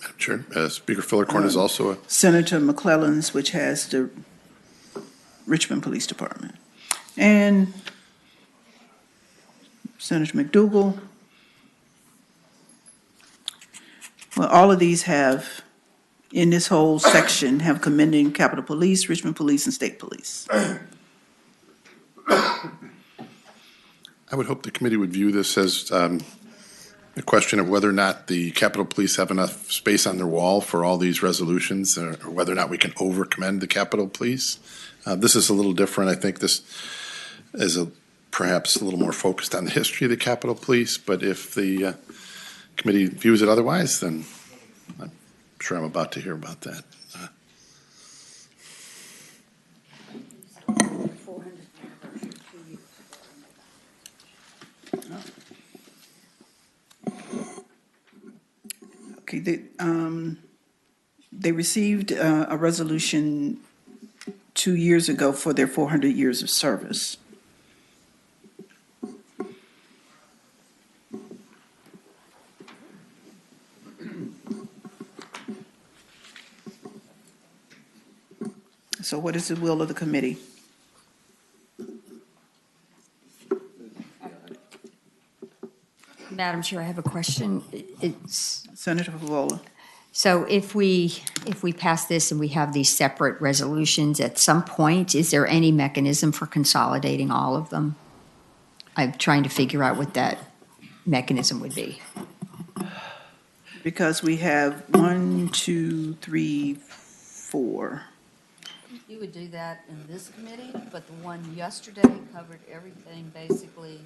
Madam Chair, Speaker Fullercorn is also a Senator McClellan's, which has the Richmond Police Department. And Senator McDougal. Well, all of these have, in this whole section, have commending Capitol Police, Richmond Police, and State Police. I would hope the committee would view this as a question of whether or not the Capitol Police have enough space on their wall for all these resolutions, or whether or not we can over-commend the Capitol Police. This is a little different. I think this is perhaps a little more focused on the history of the Capitol Police, but if the committee views it otherwise, then I'm sure I'm about to hear about that. Okay, they received a resolution 2 years ago for their 400 years of service. So what is the will of the committee? Madam Chair, I have a question. It's, Senator Favola. so if we pass this and we have these separate resolutions, at some point, is there any mechanism for consolidating all of them? I'm trying to figure out what that mechanism would be. Because we have 1, 2, 3, 4. You would do that in this committee, but the one yesterday covered everything basically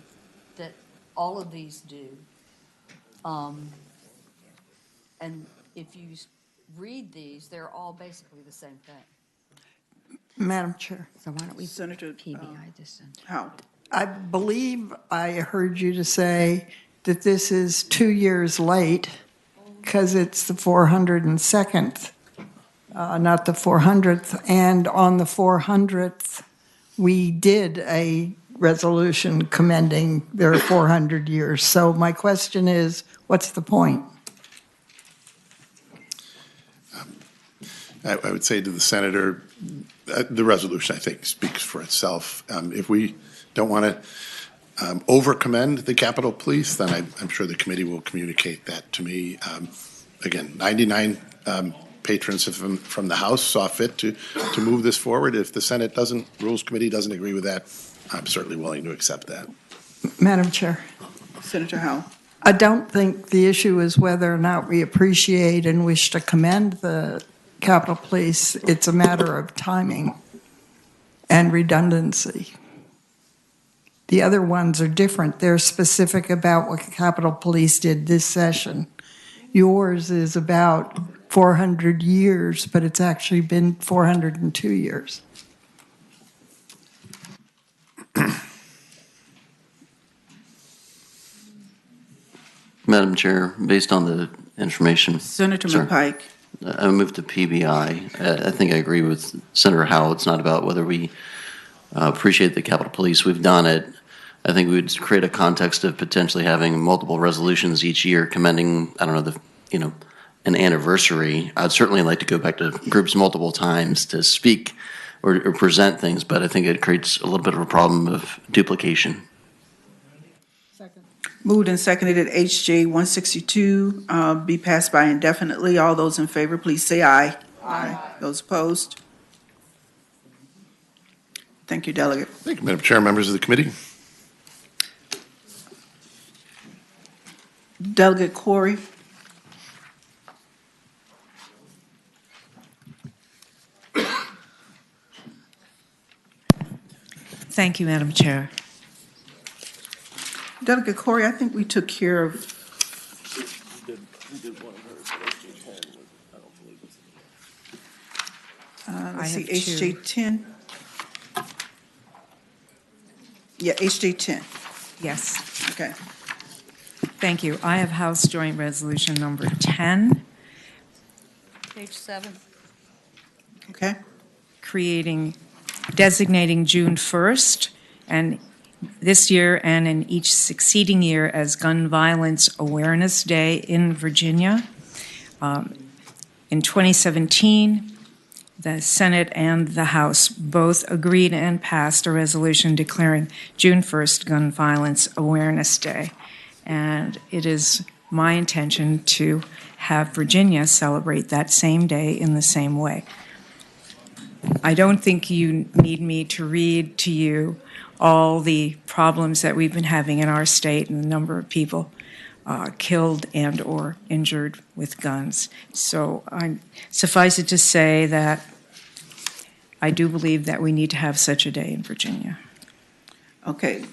that all of these do. And if you read these, they're all basically the same thing. Madam Chair. So why don't we Senator PBI this then? Howe. I believe I heard you to say that this is 2 years late because it's the 402nd, not the 400th. And on the 400th, we did a resolution commending their 400 years. So my question is, what's the point? I would say to the senator, the resolution, I think, speaks for itself. If we don't want to over-commend the Capitol Police, then I'm sure the committee will communicate that to me. Again, 99 patrons from the House saw fit to move this forward. If the Senate doesn't, Rules Committee doesn't agree with that, I'm certainly willing to accept that. Madam Chair. Senator Howe. I don't think the issue is whether or not we appreciate and wish to commend the Capitol Police. It's a matter of timing and redundancy. The other ones are different. They're specific about what Capitol Police did this session. Yours is about 400 years, but it's actually been 402 years. Madam Chair, based on the information. Senator Sorry. McPike. I move to PBI. I think I agree with Senator Howell. It's not about whether we appreciate the Capitol Police. We've done it. I think we would create a context of potentially having multiple resolutions each year commending, I don't know, an anniversary. I'd certainly like to go back to groups multiple times to speak or present things, but I think it creates a little bit of a problem of duplication. Moved and seconded that HJ 162 be passed by indefinitely. All those in favor, please say aye. Aye. Those opposed? Thank you, Delegate. Thank you, Madam Chair, members of the committee. Delegate Corey. Thank you, Madam Chair. Delegate Corey, I think we took care of. Let's see, HJ 10. Yeah, HJ 10. Yes. Okay. Thank you. I have House Joint Resolution number 10, Page 7. Okay. designating June 1st and this year and in each succeeding year as Gun Violence Awareness Day in Virginia. In 2017, the Senate and the House both agreed and passed a resolution declaring June 1st Gun Violence Awareness Day. And it is my intention to have Virginia celebrate that same day in the same way. I don't think you need me to read to you all the problems that we've been having in our state and the number of people killed and or injured with guns. So suffice it to say that I do believe that we need to have such a day in Virginia. Okay,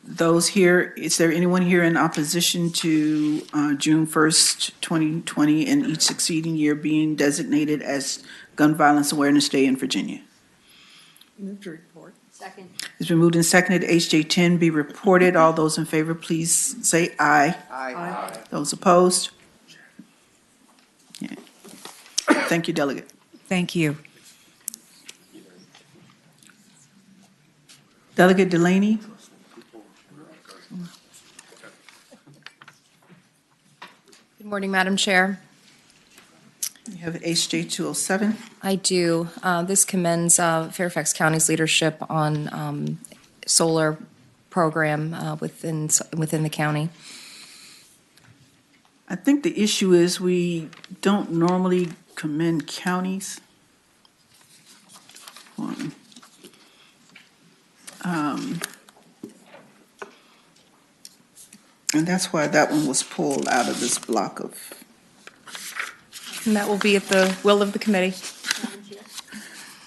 those here, is there anyone here in opposition to June 1st, 2020 and each succeeding year being designated as Gun Violence Awareness Day in Virginia? Move to report. Second. It's been moved and seconded, HJ 10 be reported. All those in favor, please say aye. Aye. Those opposed? Yeah. Thank you, Delegate. Thank you. Delegate Delaney? Good morning, Madam Chair. You have HJ 207. I do. This commends Fairfax County's leadership on solar program within the county. I think the issue is we don't normally commend counties. And that's why that one was pulled out of this block of. And that will be at the will of the committee.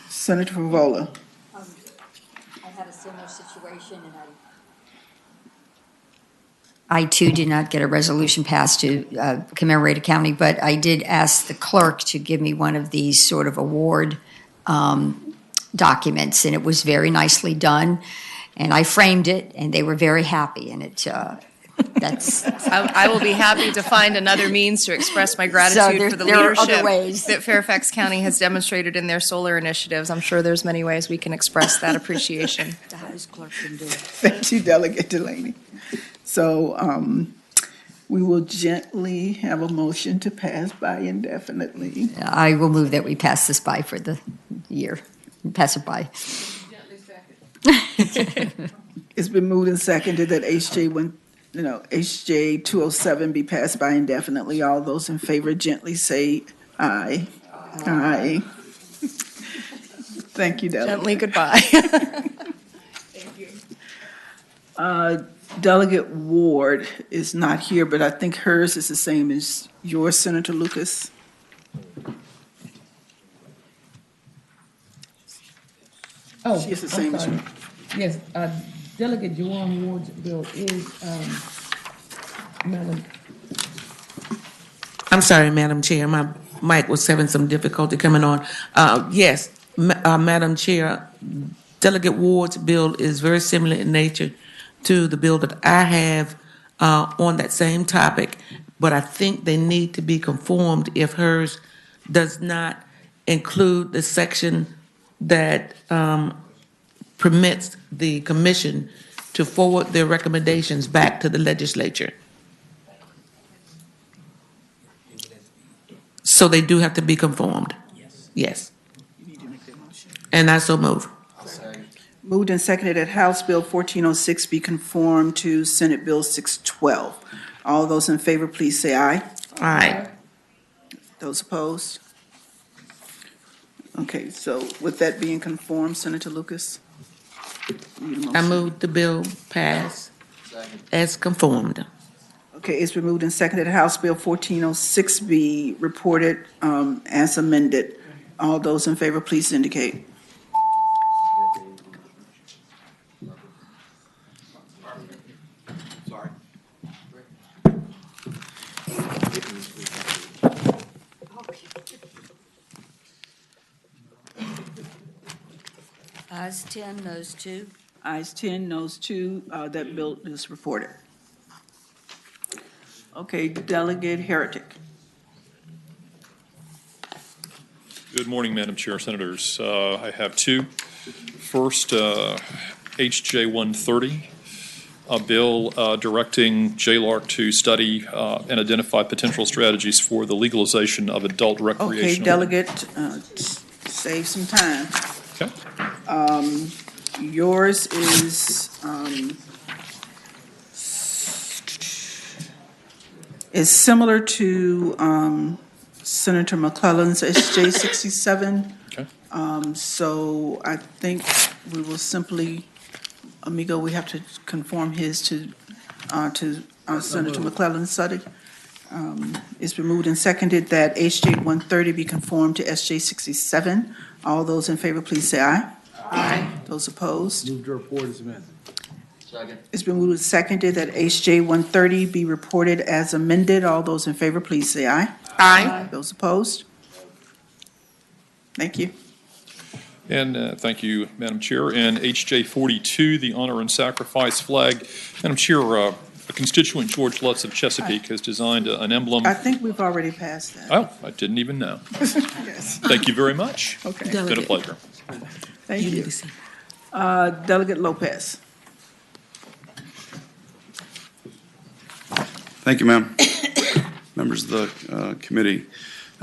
Senator Favola. I had a similar situation, and I too did not get a resolution passed to commemorate a county, but I did ask the clerk to give me one of these sort of award documents, and it was very nicely done. And I framed it, and they were very happy, and that's. I will be happy to find another means to express my gratitude for the there are other leadership ways. that Fairfax County has demonstrated in their solar initiatives. I'm sure there's many ways we can express that appreciation. The House clerk can do it. Thank you, Delegate Delaney. So we will gently have a motion to pass by indefinitely. I will move that we pass this by for the year. Pass it by. It's been moved and seconded that HJ 207 be passed by indefinitely. All those in favor gently say aye. Aye. Thank you, Delegate. Gently goodbye. Delegate Ward is not here, but I think hers is the same as yours, Senator Lucas. Oh, She is the same as you. Yes, Delegate Juwan Ward's bill is, Madam. I'm sorry, Madam Chair, my mic was having some difficulty coming on. Yes, Madam Chair, Delegate Ward's bill is very similar in nature to the bill that I have on that same topic, but I think they need to be conformed if hers does not include the section that permits the commission to forward their recommendations back to the legislature. So they do have to be conformed. Yes. And I so move. Moved and seconded that House Bill 1406 be conformed to Senate Bill 612. All those in favor, please say aye. Aye. Those opposed? Okay, so with that being conformed, Senator Lucas? I move the bill pass as conformed. Okay, it's been moved and seconded that House Bill 1406 be reported as amended. All those in favor, please indicate. Ayes 10, noes 2. Ayes 10, noes 2. That bill is reported. Okay, Delegate Heretic. Good morning, Madam Chair, Senators. I have two. First, HJ 130, a bill directing JLARC to study and identify potential strategies for the legalization of adult recreational. Okay, Delegate, save some time. Okay. Yours is similar to Senator McClellan's SJ 67. Okay. So I think we will simply, Amigo, we have to conform his to Senator McClellan's study. It's been moved and seconded that HJ 130 be conformed to SJ 67. All those in favor, please say aye. Aye. Those opposed? Move to report as amended. Second. It's been moved and seconded that HJ 130 be reported as amended. All those in favor, please say aye. Aye. Those opposed? Thank you. And thank you, Madam Chair. And HJ 42, the honor and sacrifice flag. Madam Chair, a constituent, George Lutz of Chesapeake, has designed an emblem. I think we've already passed that. Oh, I didn't even know. Yes. Thank you very much. Okay. It's been a pleasure. Thank you. Delegate Lopez. Thank you, ma'am. Members of the committee.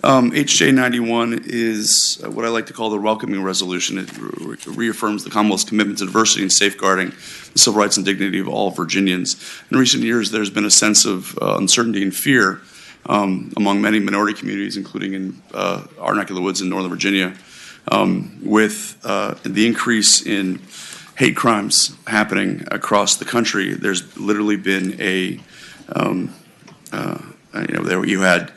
HJ 91 is what I like to call the welcoming resolution. It reaffirms the Commonwealth's commitment to diversity and safeguarding the civil rights and dignity of all Virginians. In recent years, there's been a sense of uncertainty and fear among many minority communities, including in our neck of the woods in Northern Virginia, with the increase in hate crimes happening across the country. There's literally been a there you had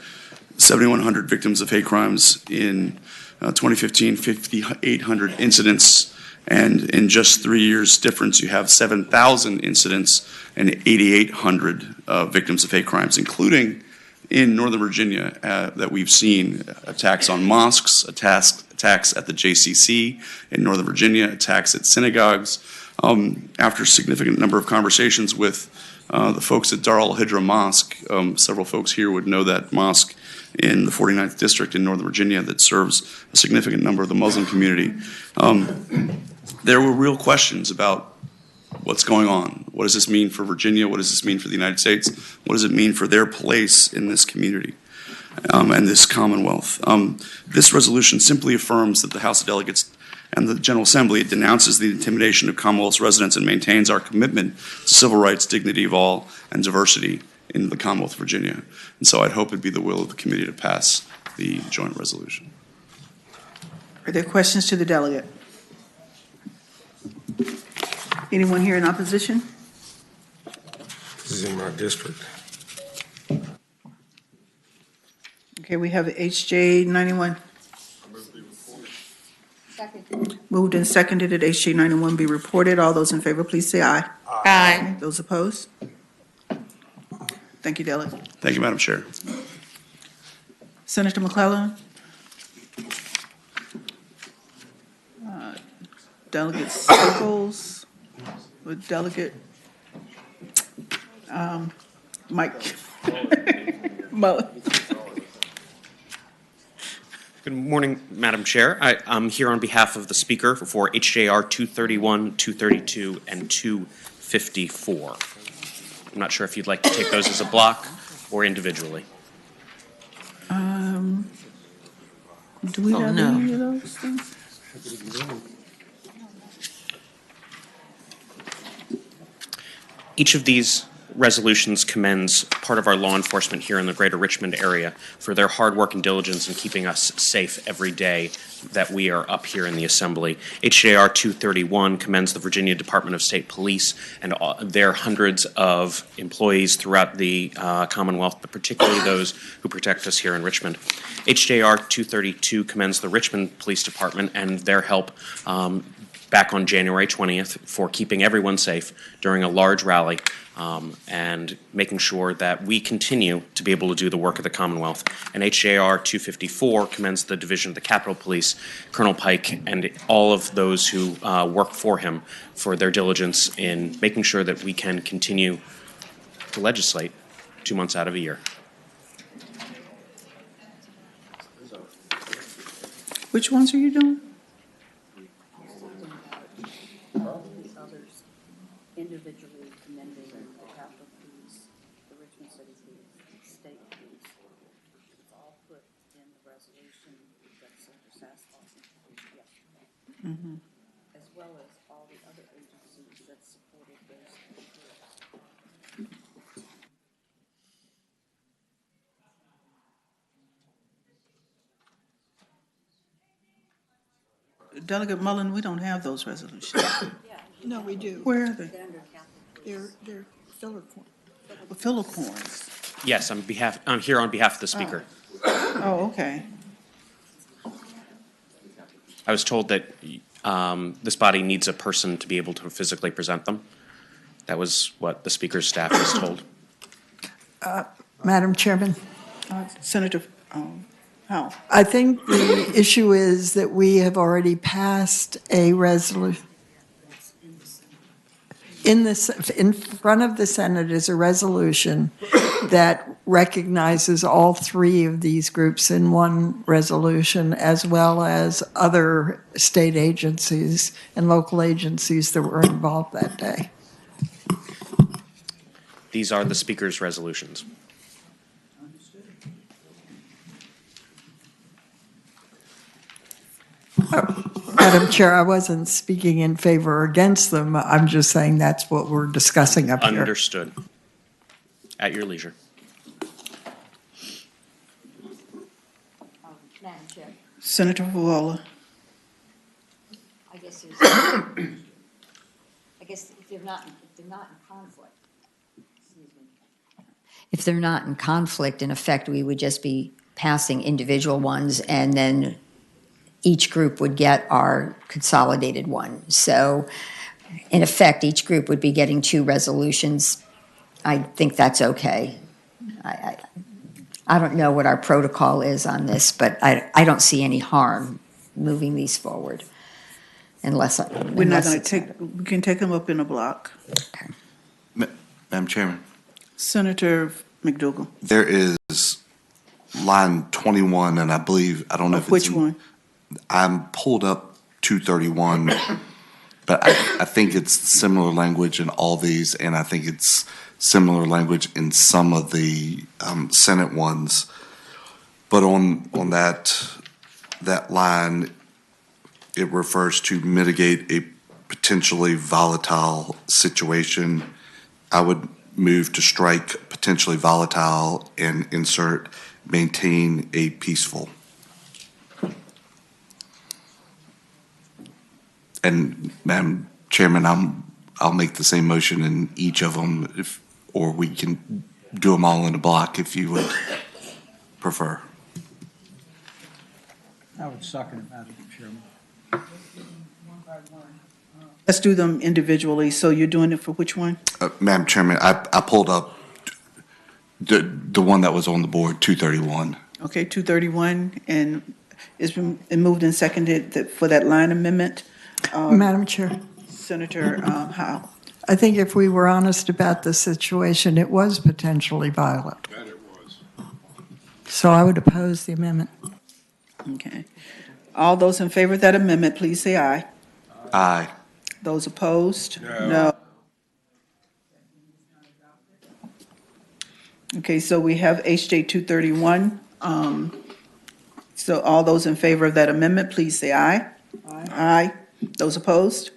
7,100 victims of hate crimes in 2015, 5,800 incidents, and in just 3 years difference, you have 7,000 incidents and 8,800 victims of hate crimes, including in Northern Virginia that we've seen attacks on mosques, attacks at the JCC in Northern Virginia, attacks at synagogues. After a significant number of conversations with the folks at Dar al-Hijra Mosque, several folks here would know that mosque in the 49th District in Northern Virginia that serves a significant number of the Muslim community. There were real questions about what's going on. What does this mean for Virginia? What does this mean for the United States? What does it mean for their place in this community and this Commonwealth? This resolution simply affirms that the House of Delegates and the General Assembly denounces the intimidation of Commonwealth's residents and maintains our commitment to civil rights, dignity of all, and diversity in the Commonwealth of Virginia. And so I'd hope it'd be the will of the committee to pass the joint resolution. Are there questions to the delegate? Anyone here in opposition? This is in my district. Okay, we have HJ 91. Moved and seconded that HJ 91 be reported. All those in favor, please say aye. Aye. Those opposed? Thank you, Delegate. Thank you, Madam Chair. Senator McClellan. Delegate Circles with Delegate Mike Mullen. Good morning, Madam Chair. I'm here on behalf of the Speaker for HJR 231, 232, and 254. I'm not sure if you'd like to take those as a block or individually. Do we have any of those things? Each of these resolutions commends part of our law enforcement here in the greater Richmond area for their hard work and diligence in keeping us safe every day that we are up here in the Assembly. HJR 231 commends the Virginia Department of State Police and their hundreds of employees throughout the Commonwealth, but particularly those who protect us here in Richmond. HJR 232 commends the Richmond Police Department and their help back on January 20th for keeping everyone safe during a large rally and making sure that we continue to be able to do the work of the Commonwealth. And HJR 254 commends the Division of the Capitol Police, Colonel Pike, and all of those who work for him for their diligence in making sure that we can continue to legislate 2 months out of a year. Which ones are you doing? Individually commending the Capitol Police, the Richmond City Police, State Police. It's all put in the resolution that Senator Sasslaw introduced yesterday, as well as all the other agencies that supported those groups. Delegate Mullen, we don't have those resolutions. No, we do. Where are they? They're filler points. Filler points. Yes, I'm here on behalf of the speaker. Oh, okay. I was told that this body needs a person to be able to physically present them. That was what the speaker's staff was told. Madam Chairman, Senator Howell. I think the issue is that we have already passed a resolution. In front of the Senate is a resolution that recognizes all three of these groups in one resolution, as well as other state agencies and local agencies that were involved that day. These are the speaker's resolutions. Madam Chair, I wasn't speaking in favor or against them. I'm just saying that's what we're discussing up here. Understood. At your leisure. Madam Chair, Senator Vuala. I guess there's, I guess if they're not in conflict, excuse me. If they're not in conflict, in effect, we would just be passing individual ones, and then each group would get our consolidated one. So in effect, each group would be getting two resolutions. I think that's okay. I don't know what our protocol is on this, but I don't see any harm moving these forward unless We're not going to take, we can take them up in a block. Okay. Madam Chairman, Senator McDougal. there is line 21, and I believe, I don't know if it's. Which one? I'm pulled up 231, but I think it's similar language in all these, and I think it's similar language in some of the Senate ones. But on that line, it refers to mitigate a potentially volatile situation. I would move to strike potentially volatile and insert maintain a peaceful. And Madam Chairman, I'll make the same motion in each of them, or we can do them all in a block if you would prefer. I would second it, Madam Chairman. Let's do them individually. So you're doing it for which one? Madam Chairman, I pulled up the one that was on the board, 231. Okay, 231, and it's been moved and seconded for that line amendment. Madam Chair. Senator Howell. I think if we were honest about the situation, it was potentially violent. That it was. So I would oppose the amendment. Okay. All those in favor of that amendment, please say aye. Aye. Those opposed? No. Okay, so we have HJ 231. So all those in favor of that amendment, please say aye. Aye. Those opposed?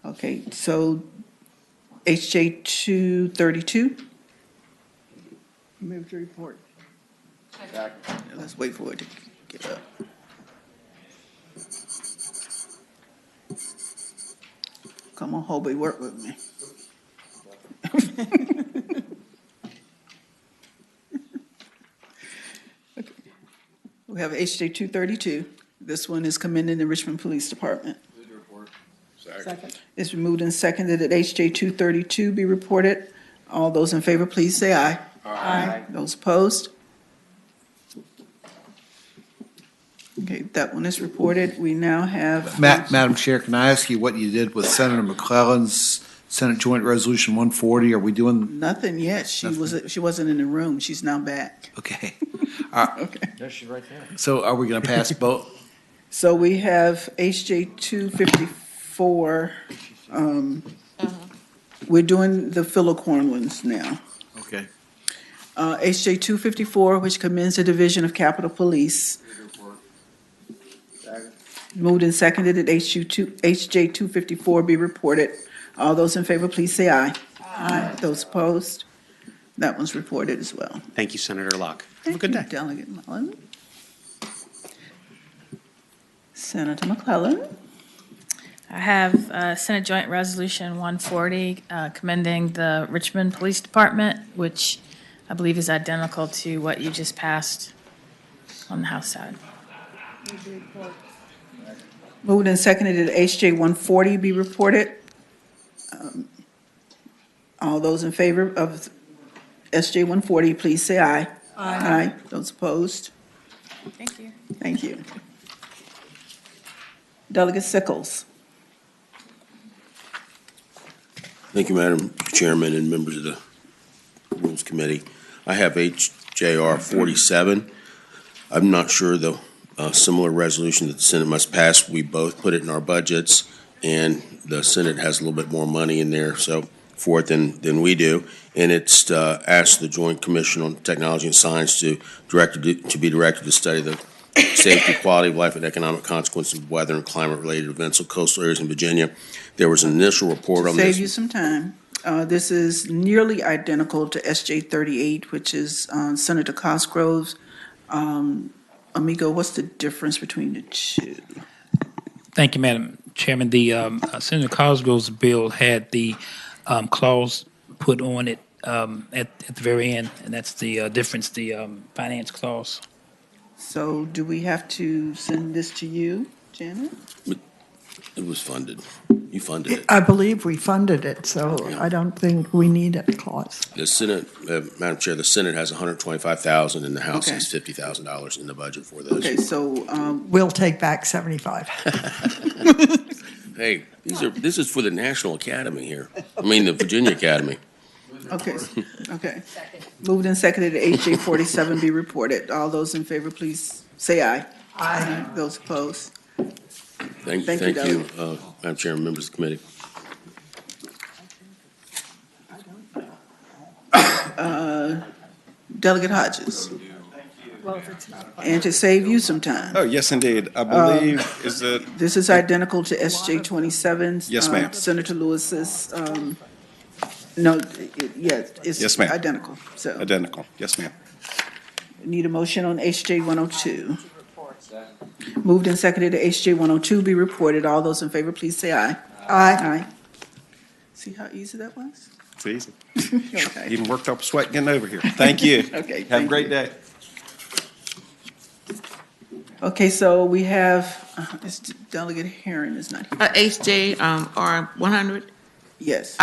Okay, so HJ 232. Move to report. Let's wait for it to get up. Come on, Hobie, work with me. Okay. We have HJ 232. This one is commending the Richmond Police Department. Second. It's been moved and seconded that HJ 232 be reported. All those in favor, please say aye. Aye. Those opposed? Okay, that one is reported. We now have. Madam Chair, can I ask you what you did with Senator McClellan's Senate Joint Resolution 140, are we doing? Nothing yet. She wasn't in the room. She's now back. Okay. Okay. There's she right there. So are we going to pass both? So we have HJ 254. We're doing the Philicorn ones now. Okay. HJ 254, which commends the Division of Capitol Police. Moved and seconded that HJ 254 be reported. All those in favor, please say aye. Aye. Those opposed? That one's reported as well. Thank you, Senator Locke. Have a good day. Delegate Mullen. Senator McClellan. I have Senate Joint Resolution 140 commending the Richmond Police Department, which I believe is identical to what you just passed on the House side. Moved and seconded that HJ 140 be reported. All those in favor of SJ 140, please say aye. Aye. Those opposed? Thank you. Thank you. Delegate Sickles. Thank you, Madam Chairman and members of the Rules Committee. I have HJR 47. I'm not sure the similar resolution that the Senate must pass. We both put it in our budgets, and the Senate has a little bit more money in there for it than we do. And it's asked the Joint Commission on Technology and Science to be directed to study the safety, quality of life, and economic consequences of weather and climate-related events of coastal areas in Virginia. There was an initial report on this. Save you some time. This is nearly identical to SJ 38, which is Senator Cosgrove's. Amigo, what's the difference between the two? Thank you, Madam Chairman. The Senator Cosgrove's bill had the clause put on it at the very end, and that's the difference, the finance clause. So do we have to send this to you, Janet? It was funded. You funded it. I believe we funded it, so I don't think we need a clause. The Senate, Madam Chair, the Senate has $125,000 and the House has $50,000 in the budget for this. Okay, so We'll take back 75. Hey, this is for the National Academy here. I mean, the Virginia Academy. okay, okay. Moved and seconded that HJ 47 be reported. All those in favor, please say aye. Aye. Those opposed? Thank you, Madam Chair and members of the committee. Delegate Hodges. And to save you some time. Oh, yes, indeed. I believe, is it? This is identical to SJ 27's. Yes, ma'am. Senator Lewis's, no, yes, Yes, it's ma'am. identical, so. Identical. Yes, ma'am. Need a motion on HJ 102. Moved and seconded that HJ 102 be reported. All those in favor, please say aye. Aye. See how easy that was? It's easy. Okay. Even worked up a sweat getting over here. Thank you. Okay, Have a thank great you. day. Okay, so we have, Delegate Herron is not here. HJ R 100. Yes.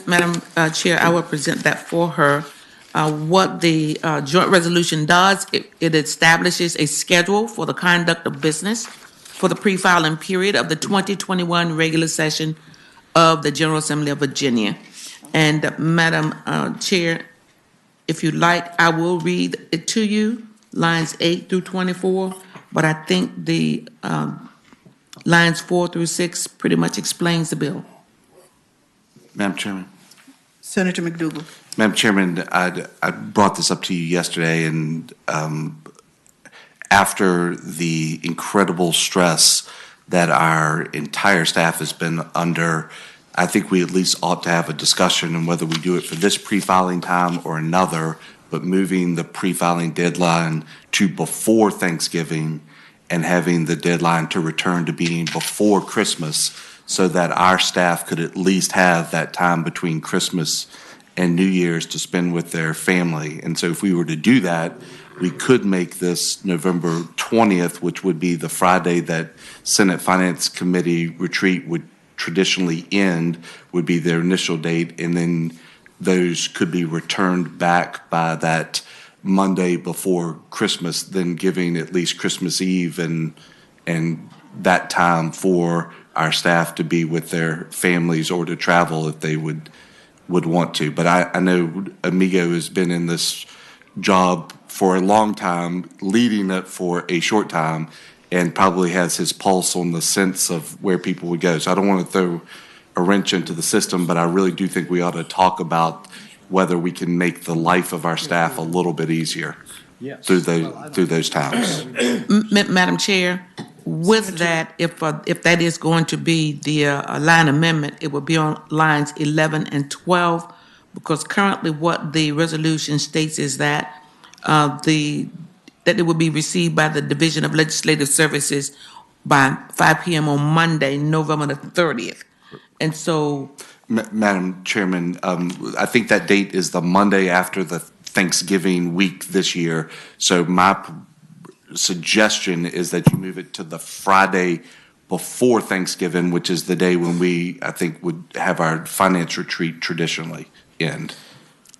Madam Chair, I will present that for her. What the joint resolution does, it establishes a schedule for the conduct of business for the pre-filing period of the 2021 regular session of the General Assembly of Virginia. And Madam Chair, if you like, I will read it to you, lines 8 through 24, but I think the lines 4 through 6 pretty much explains the bill. Madam Chairman. Senator McDougal. Madam Chairman, I brought this up to you yesterday, and after the incredible stress that our entire staff has been under, I think we at least ought to have a discussion on whether we do it for this pre-filing time or another, but moving the pre-filing deadline to before Thanksgiving and having the deadline to return to being before Christmas so that our staff could at least have that time between Christmas and New Year's to spend with their family. And so if we were to do that, we could make this November 20th, which would be the Friday that Senate Finance Committee retreat would traditionally end, would be their initial date, and then those could be returned back by that Monday before Christmas, then giving at least Christmas Eve and that time for our staff to be with their families or to travel if they would want to. But I know Amigo has been in this job for a long time, leading it for a short time, and probably has his pulse on the sense of where people would go. So I don't want to throw a wrench into the system, but I really do think we ought to talk about whether we can make the life of our staff a little bit easier through those times. Madam Chair, with that, if that is going to be the line amendment, it would be on lines 11 and 12, because currently what the resolution states is that that it would be received by the Division of Legislative Services by 5 p.m. on Monday, November the 30th. And so, Madam Chairman, I think that date is the Monday after the Thanksgiving week this year. So my suggestion is that you move it to the Friday before Thanksgiving, which is the day when we, I think, would have our finance retreat traditionally end.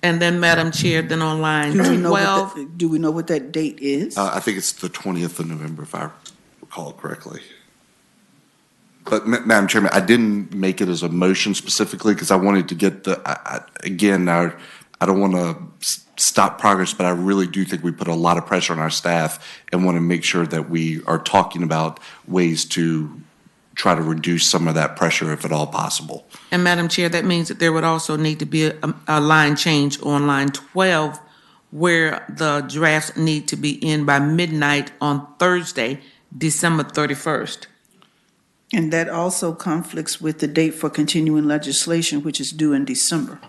and then, Madam Chair, then on line Do we know 12, do we know what that date is? I think it's the 20th of November, if I recall correctly. But, Madam Chairman, I didn't make it as a motion specifically because I wanted to get again, I don't want to stop progress, but I really do think we put a lot of pressure on our staff and want to make sure that we are talking about ways to try to reduce some of that pressure if at all possible. and Madam Chair, that means that there would also need to be a line change on line 12, where the drafts need to be in by midnight on Thursday, December 31st. And that also conflicts with the date for continuing legislation, which is due in December.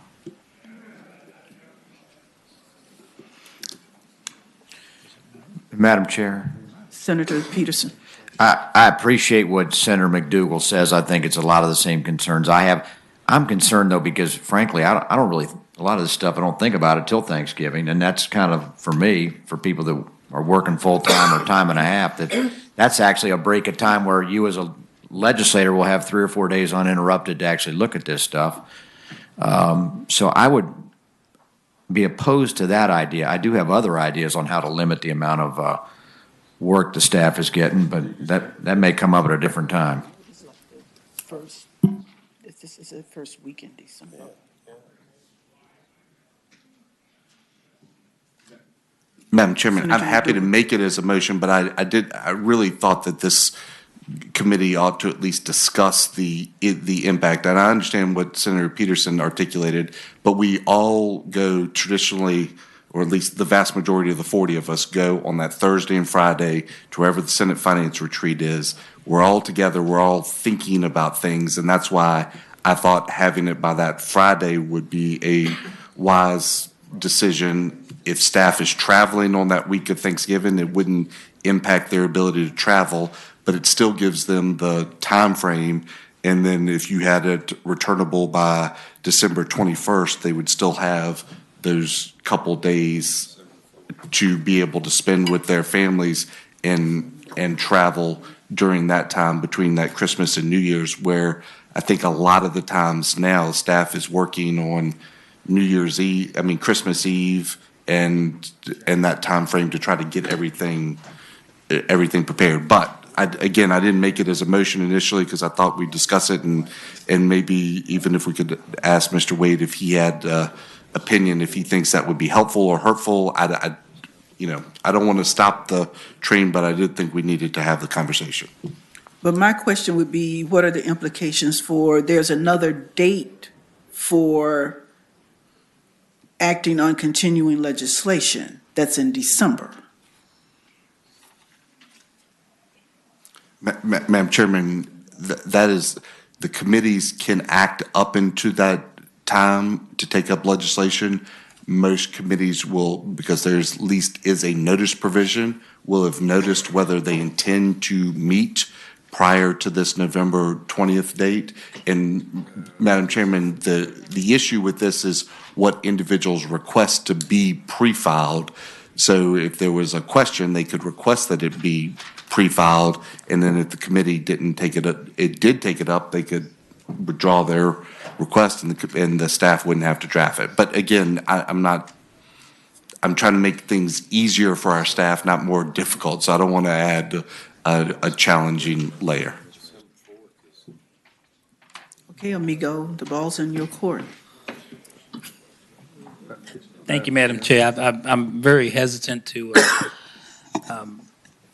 Madam Chair, Senator Peterson. I appreciate what Senator McDougal says. I think it's a lot of the same concerns I have. I'm concerned, though, because frankly, I don't really, a lot of this stuff, I don't think about it till Thanksgiving. And that's kind of, for me, for people that are working full-time or time and a half, that's actually a break of time where you as a legislator will have 3 or 4 days uninterrupted to actually look at this stuff. So I would be opposed to that idea. I do have other ideas on how to limit the amount of work the staff is getting, but that may come up at a different time. This is the first week in December. Madam Chairman, I'm happy to make it as a motion, but I really thought that this committee ought to at least discuss the impact. And I understand what Senator Peterson articulated, but we all go traditionally, or at least the vast majority of the 40 of us go on that Thursday and Friday to wherever the Senate Finance Retreat is. We're all together, we're all thinking about things, and that's why I thought having it by that Friday would be a wise decision. If staff is traveling on that week of Thanksgiving, it wouldn't impact their ability to travel, but it still gives them the time frame. And then if you had it returnable by December 21st, they would still have those couple days to be able to spend with their families and travel during that time between that Christmas and New Year's, where I think a lot of the times now staff is working on New Year's Eve, Christmas Eve, and that time frame to try to get everything prepared. But I didn't make it as a motion initially because I thought we'd discuss it, and maybe even if we could ask Mr. Wade if he had opinion, if he thinks that would be helpful or hurtful. I don't want to stop the train, but I did think we needed to have the conversation. But my question would be, what are the implications for, there's another date for acting on continuing legislation that's in December? Madam Chairman, that is, the committees can act up into that time to take up legislation. Most committees will, because there's at least is a notice provision, will have noticed whether they intend to meet prior to this November 20th date. And Madam Chairman, the issue with this is what individuals request to be pre-filed. So if there was a question, they could request that it be pre-filed, and then if the committee didn't take it up, they could withdraw their request, and the staff wouldn't have to draft it. But again, I'm trying to make things easier for our staff, not more difficult, so I don't want to add a challenging layer. Okay, amigo, the ball's in your court. Thank you, Madam Chair. I'm very hesitant to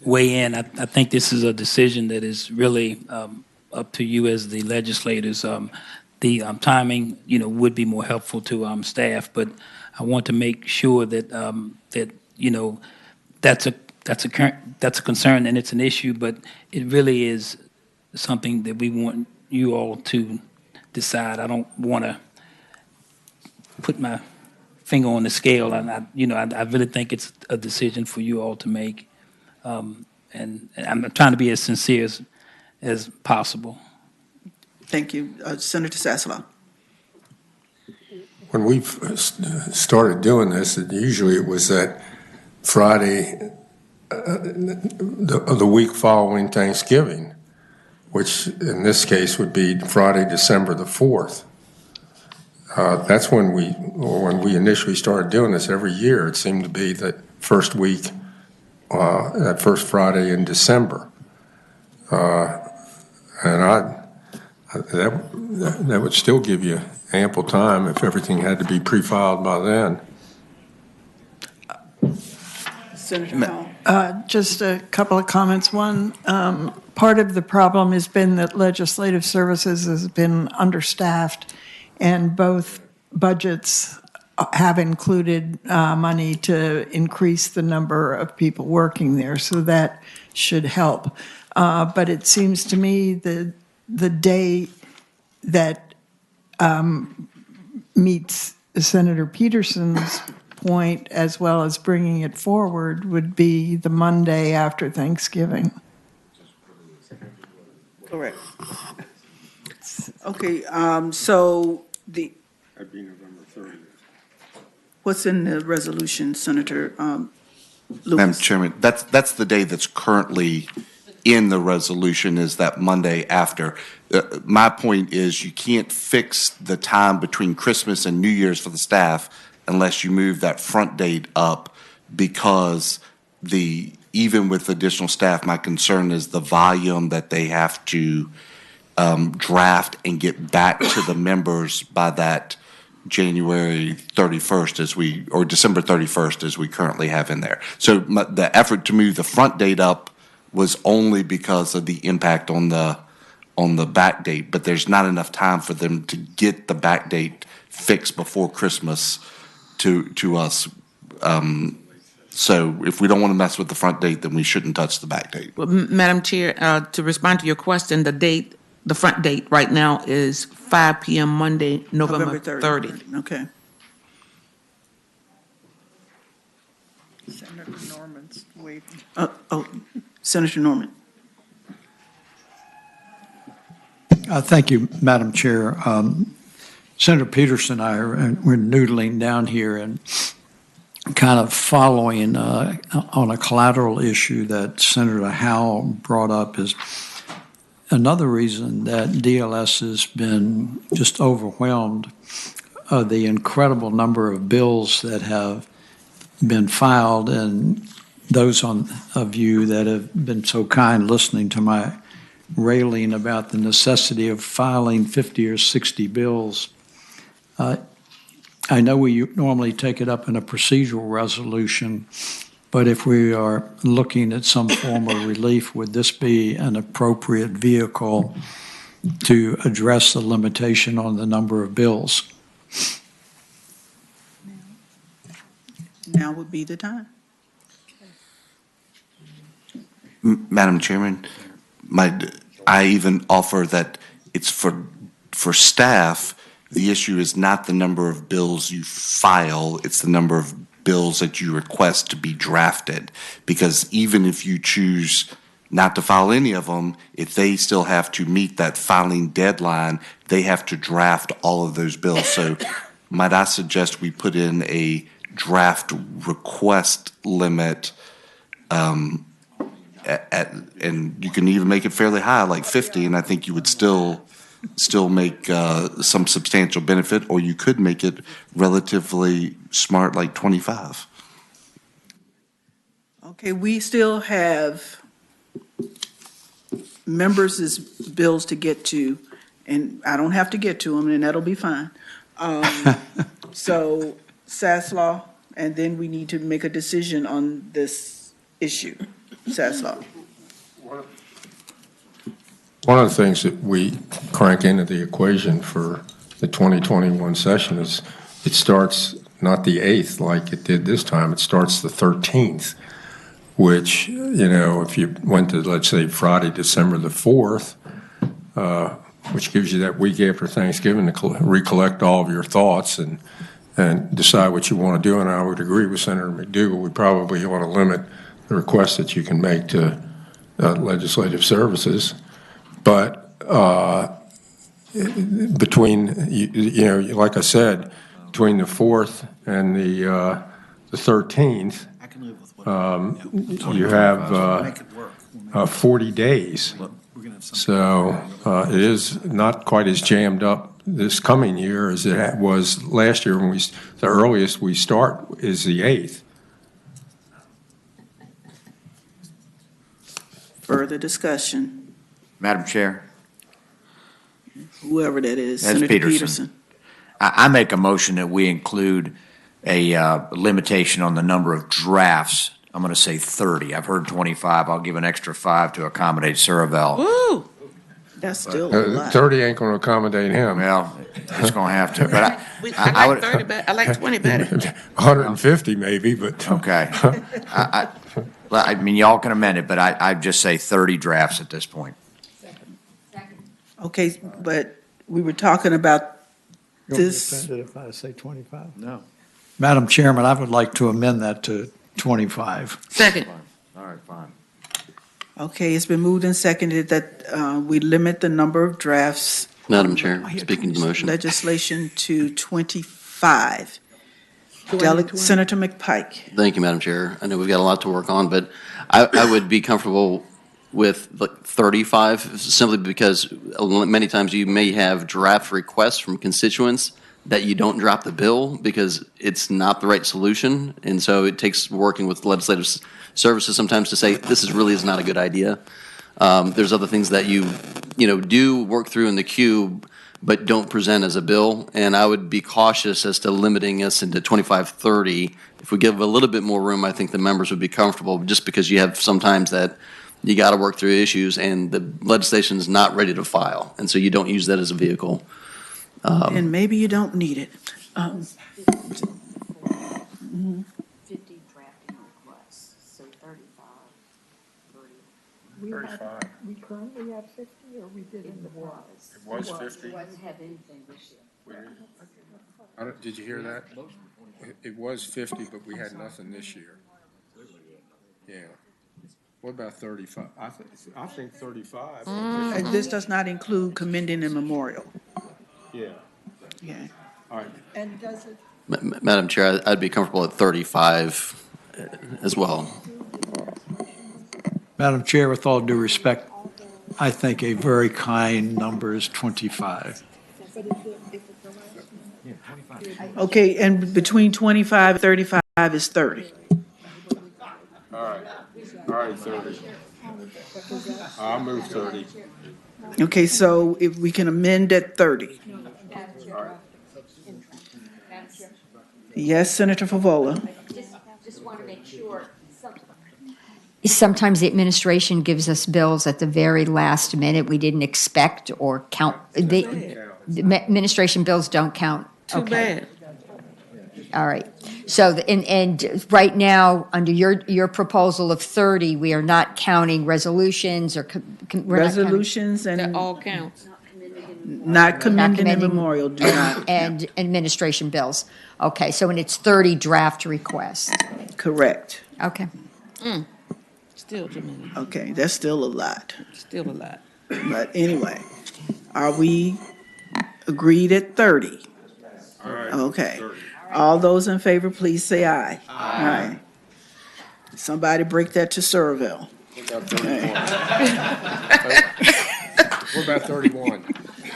weigh in. I think this is a decision that is really up to you as the legislators. The timing, would be more helpful to staff, but I want to make sure that that's a concern and it's an issue, but it really is something that we want you all to decide. I don't want to put my finger on the scale, and I really think it's a decision for you all to make, and I'm trying to be as sincere as possible. Thank you. Senator Sasslaw. When we started doing this, usually it was that Friday of the week following Thanksgiving, which in this case would be Friday, December the 4th. That's when we initially started doing this every year. It seemed to be that first week, that first Friday in December. And that would still give you ample time if everything had to be pre-filed by then. Senator Howell. Just a couple of comments. One, part of the problem has been that legislative services has been understaffed, and both budgets have included money to increase the number of people working there, so that should help. But it seems to me that the day that meets Senator Peterson's point, as well as bringing it forward, would be the Monday after Thanksgiving. Correct. Okay, so That'd be November 30th. what's in the resolution, Senator Lucas? Madam Chairman, that's the day that's currently in the resolution, is that Monday after. My point is you can't fix the time between Christmas and New Year's for the staff unless you move that front date up, because even with additional staff, my concern is the volume that they have to draft and get back to the members by that January 31st or December 31st as we currently have in there. So the effort to move the front date up was only because of the impact on the back date, but there's not enough time for them to get the back date fixed before Christmas to us. So if we don't want to mess with the front date, then we shouldn't touch the back date. Well, Madam Chair, to respond to your question, the front date right now is 5 p.m. Monday, November 30th. Okay. Senator Norman's waving. Senator Norman. Thank you, Madam Chair. Senator Peterson and I we're noodling down here and kind of following on a collateral issue that Senator Howell brought up. Is another reason that DLS has been just overwhelmed of the incredible number of bills that have been filed, and those of you that have been so kind listening to my railing about the necessity of filing 50 or 60 bills. I know we normally take it up in a procedural resolution, but if we are looking at some form of relief, would this be an appropriate vehicle to address the limitation on the number of bills? Now would be the time. Madam Chairman, I even offer that it's for staff, the issue is not the number of bills you file, it's the number of bills that you request to be drafted. Because even if you choose not to file any of them, if they still have to meet that filing deadline, they have to draft all of those bills. So might I suggest we put in a draft request limit, and you can even make it fairly high, like 50, and I think you would still make some substantial benefit, or you could make it relatively smart, like 25. Okay, we still have members' bills to get to, and I don't have to get to them, and that'll be fine. So Saslaw, and then we need to make a decision on this issue. Saslaw. One of the things that we crank into the equation for the 2021 session is it starts not the 8th like it did this time, it starts the 13th, which, if you went to, let's say, Friday, December the 4th, which gives you that week after Thanksgiving to recollect all of your thoughts and decide what you want to do. And I would agree with Senator McDougal. We probably want to limit the requests that you can make to legislative services. But between, like I said, between the 4th and the 13th, you have 40 days. So it is not quite as jammed up this coming year as it was last year when the earliest we start is the 8th. Further discussion. Madam Chair. Whoever that is, That's Senator Peterson. Peterson. I make a motion that we include a limitation on the number of drafts. I'm going to say 30. I've heard 25. I'll give an extra 5 to accommodate Suravel. Woo! That's still a lot. 30 ain't going to accommodate him. Well, he's going to have to. But I like 30 better. I like 20 better. 150 maybe, but. Okay. I mean, y'all can amend it, but I'd just say 30 drafts at this point. Okay, but we were talking about You won't be this. offended if I say 25? No. Madam Chairman, I would like to amend that to 25. Second. All right, fine. Okay, it's been moved and seconded that we limit the number of drafts. Madam Chair, speaking to the motion. Legislation to 25. Senator McPike. Thank you, Madam Chair. I know we've got a lot to work on, but I would be comfortable with like 35, simply because many times you may have draft requests from constituents that you don't drop the bill because it's not the right solution. And so it takes working with legislative services sometimes to say, this is not a good idea. There's other things that you do work through in the queue, but don't present as a bill. And I would be cautious as to limiting us into 25, 30. If we give a little bit more room, I think the members would be comfortable, just because you have sometimes that you got to work through issues and the legislation is not ready to file. And so you don't use that as a vehicle. And maybe you don't need it. 50 drafting requests, so 35, 30. 35. We currently have 50, or we did in the past? It was 50. Doesn't have anything this year. Did you hear that? It was 50, but we had nothing this year. Yeah. What about 35? I think 35. And this does not include commending and memorial. Yeah. Yeah. All right. And does it? Madam Chair, I'd be comfortable at 35 as well. Madam Chair, with all due respect, I think a very kind number is 25. Okay, and between 25 and 35 is 30. All right, 30. I'll move 30. Okay, so if we can amend at 30. Yes, Senator Favola. Just want to make sure. Sometimes the administration gives us bills at the very last minute we didn't expect or count. The administration bills don't count. Too bad. All right. So, and right now, under your proposal of 30, we are not counting resolutions or. Resolutions and. That all counts. Not commending and memorial do not. And administration bills. Okay, so when it's 30 draft requests. Correct. Okay. Still too many. Okay, that's still a lot. Still a lot. But anyway, are we agreed at 30? All right. Okay. 30. All those in favor, please say aye. Aye. Somebody break that to Suravel. What about 31? What about 31?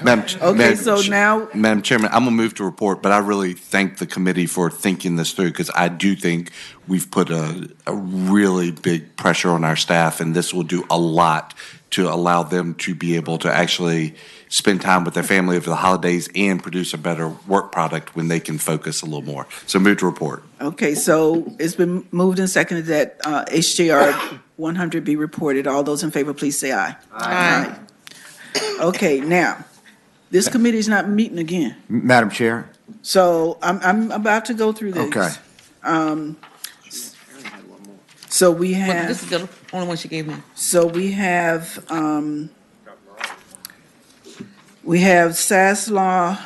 Okay, so now, Madam Chairman, I'm going to move to report, but I really thank the committee for thinking this through, because I do think we've put a really big pressure on our staff, and this will do a lot to allow them to be able to actually spend time with their family over the holidays and produce a better work product when they can focus a little more. So move to report. okay, so it's been moved and seconded that HJR 100 be reported. All those in favor, please say aye. Aye. Okay, now, this committee is not meeting again. Madam Chair? So I'm about to go through these. Okay. So we Well, have, this is the only one she gave me. so we have Saslaw,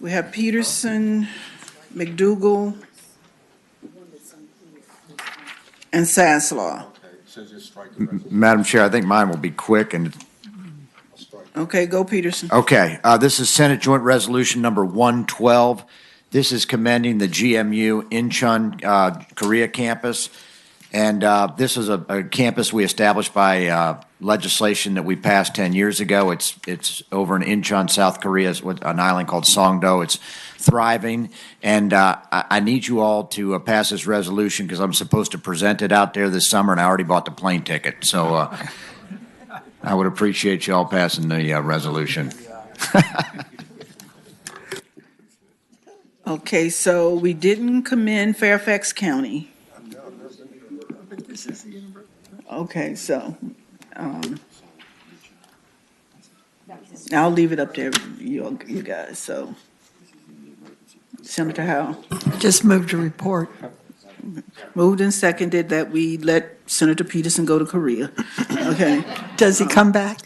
we have Peterson, McDougal, and Saslaw. Madam Chair, I think mine will be quick and Okay, go Peterson. okay, this is Senate Joint Resolution number 112. This is commending the GMU Incheon, Korea campus. And this is a campus we established by legislation that we passed 10 years ago. It's over in Incheon, South Korea, it's an island called Songdo. It's thriving. And I need you all to pass this resolution because I'm supposed to present it out there this summer, and I already bought the plane ticket. So I would appreciate you all passing the resolution. Okay, so we didn't commend Fairfax County. Okay, so, I'll leave it up there, you guys, so. Senator Howell, Just move to report. moved and seconded that we let Senator Peterson go to Korea. Okay. Does he come back?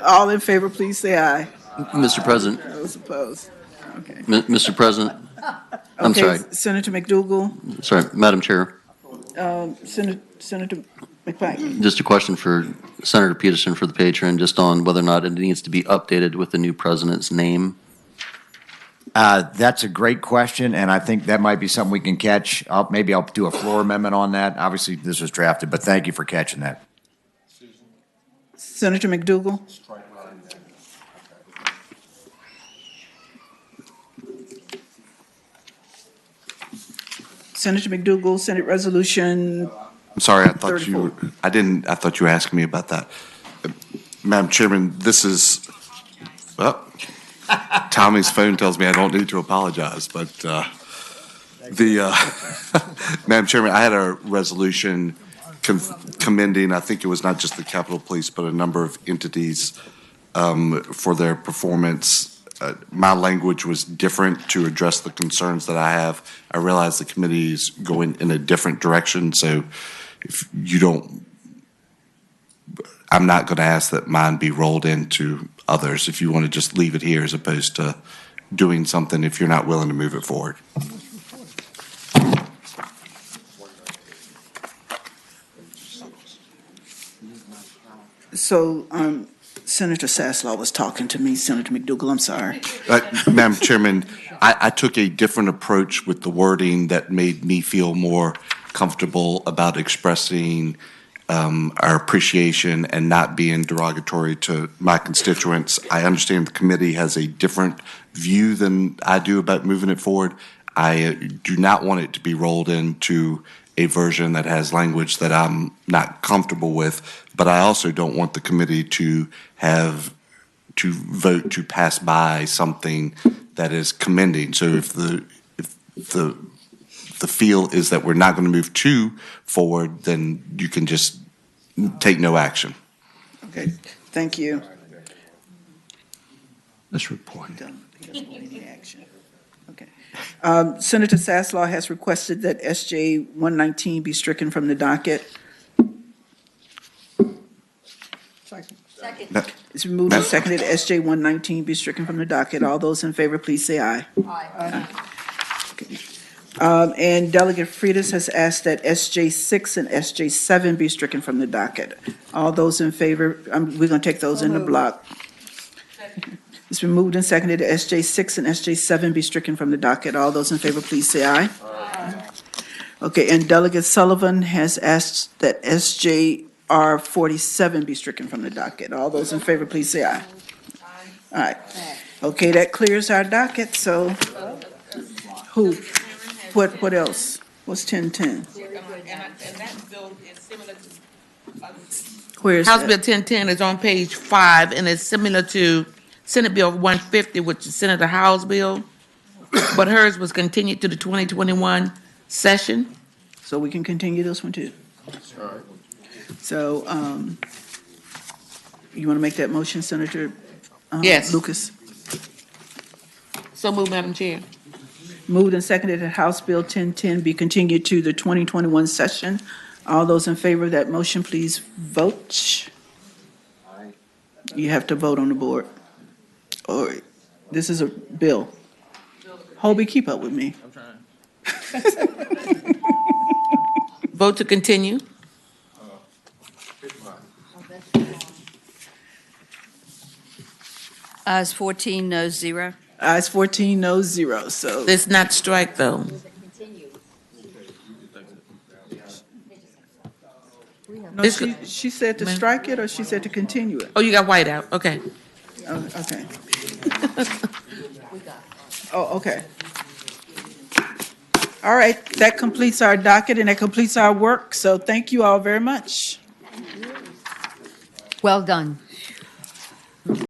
All in favor, please say aye. Mr. President, Those opposed? Okay. Mr. President, I'm Okay, sorry, Senator McDougal, sorry, Madam Chair, Senator McPike. just a question for Senator Peterson for the patron, just on whether or not it needs to be updated with the new president's name. That's a great question, and I think that might be something we can catch. Maybe I'll do a floor amendment on that. Obviously, this was drafted, but thank you for catching that. Senator McDougal. Senator McDougal, Senate Resolution. I'm sorry, I thought 34. I thought you were asking me about that. Madam Chairman, this is, Tommy's phone tells me I don't need to apologize, but Madam Chairman, I had a resolution commending, I think it was not just the Capitol Police, but a number of entities for their performance. My language was different to address the concerns that I have. I realize the committee is going in a different direction, so if you don't, I'm not going to ask that mine be rolled into others. If you want to just leave it here as opposed to doing something if you're not willing to move it forward. So, Senator Saslaw was talking to me, Senator McDougal, I'm sorry. Madam Chairman, I took a different approach with the wording that made me feel more comfortable about expressing our appreciation and not being derogatory to my constituents. I understand the committee has a different view than I do about moving it forward. I do not want it to be rolled into a version that has language that I'm not comfortable with, but I also don't want the committee to have to vote to pass by something that is commending. So if the feel is that we're not going to move too forward, then you can just take no action. Okay, thank you. Let's report. Okay. Senator Saslaw has requested that SJ 119 be stricken from the docket. No. It's been moved and seconded, SJ 119 be stricken from the docket. All those in favor, please say aye. Aye. Okay. And Delegate Freitas has asked that SJ 6 and SJ 7 be stricken from the docket. All those in favor, we're going to take those in the block. It's been moved and seconded that SJ 6 and SJ 7 be stricken from the docket. All those in favor, please say aye. Aye. Okay, and Delegate Sullivan has asked that SJ HJR 47 be stricken from the docket. All those in favor, please say aye. Aye. Okay, that clears our docket, so who? What else? What's 1010? Where's House that? Bill 1010 is on page 5, and it's similar to Senate Bill 150, which is Senator Howe's bill, but hers was continued to the 2021 session. So we can continue this one too. So, you want to make that motion, Senator Yes. Lucas? So move, Madam Chair. Moved and seconded that House Bill 1010 be continued to the 2021 session. All those in favor of that motion, please vote. You have to vote on the board. Or, this is a bill. Hobie, keep up with me. Vote to continue. Ayes 14, no 0. Ayes 14, no 0, so. It's not strike, though. No, she said to strike it, or she said to continue it? Oh, you got white out, okay. Oh, okay. Oh, okay. All right, that completes our docket and that completes our work, so thank you all very much. Well done.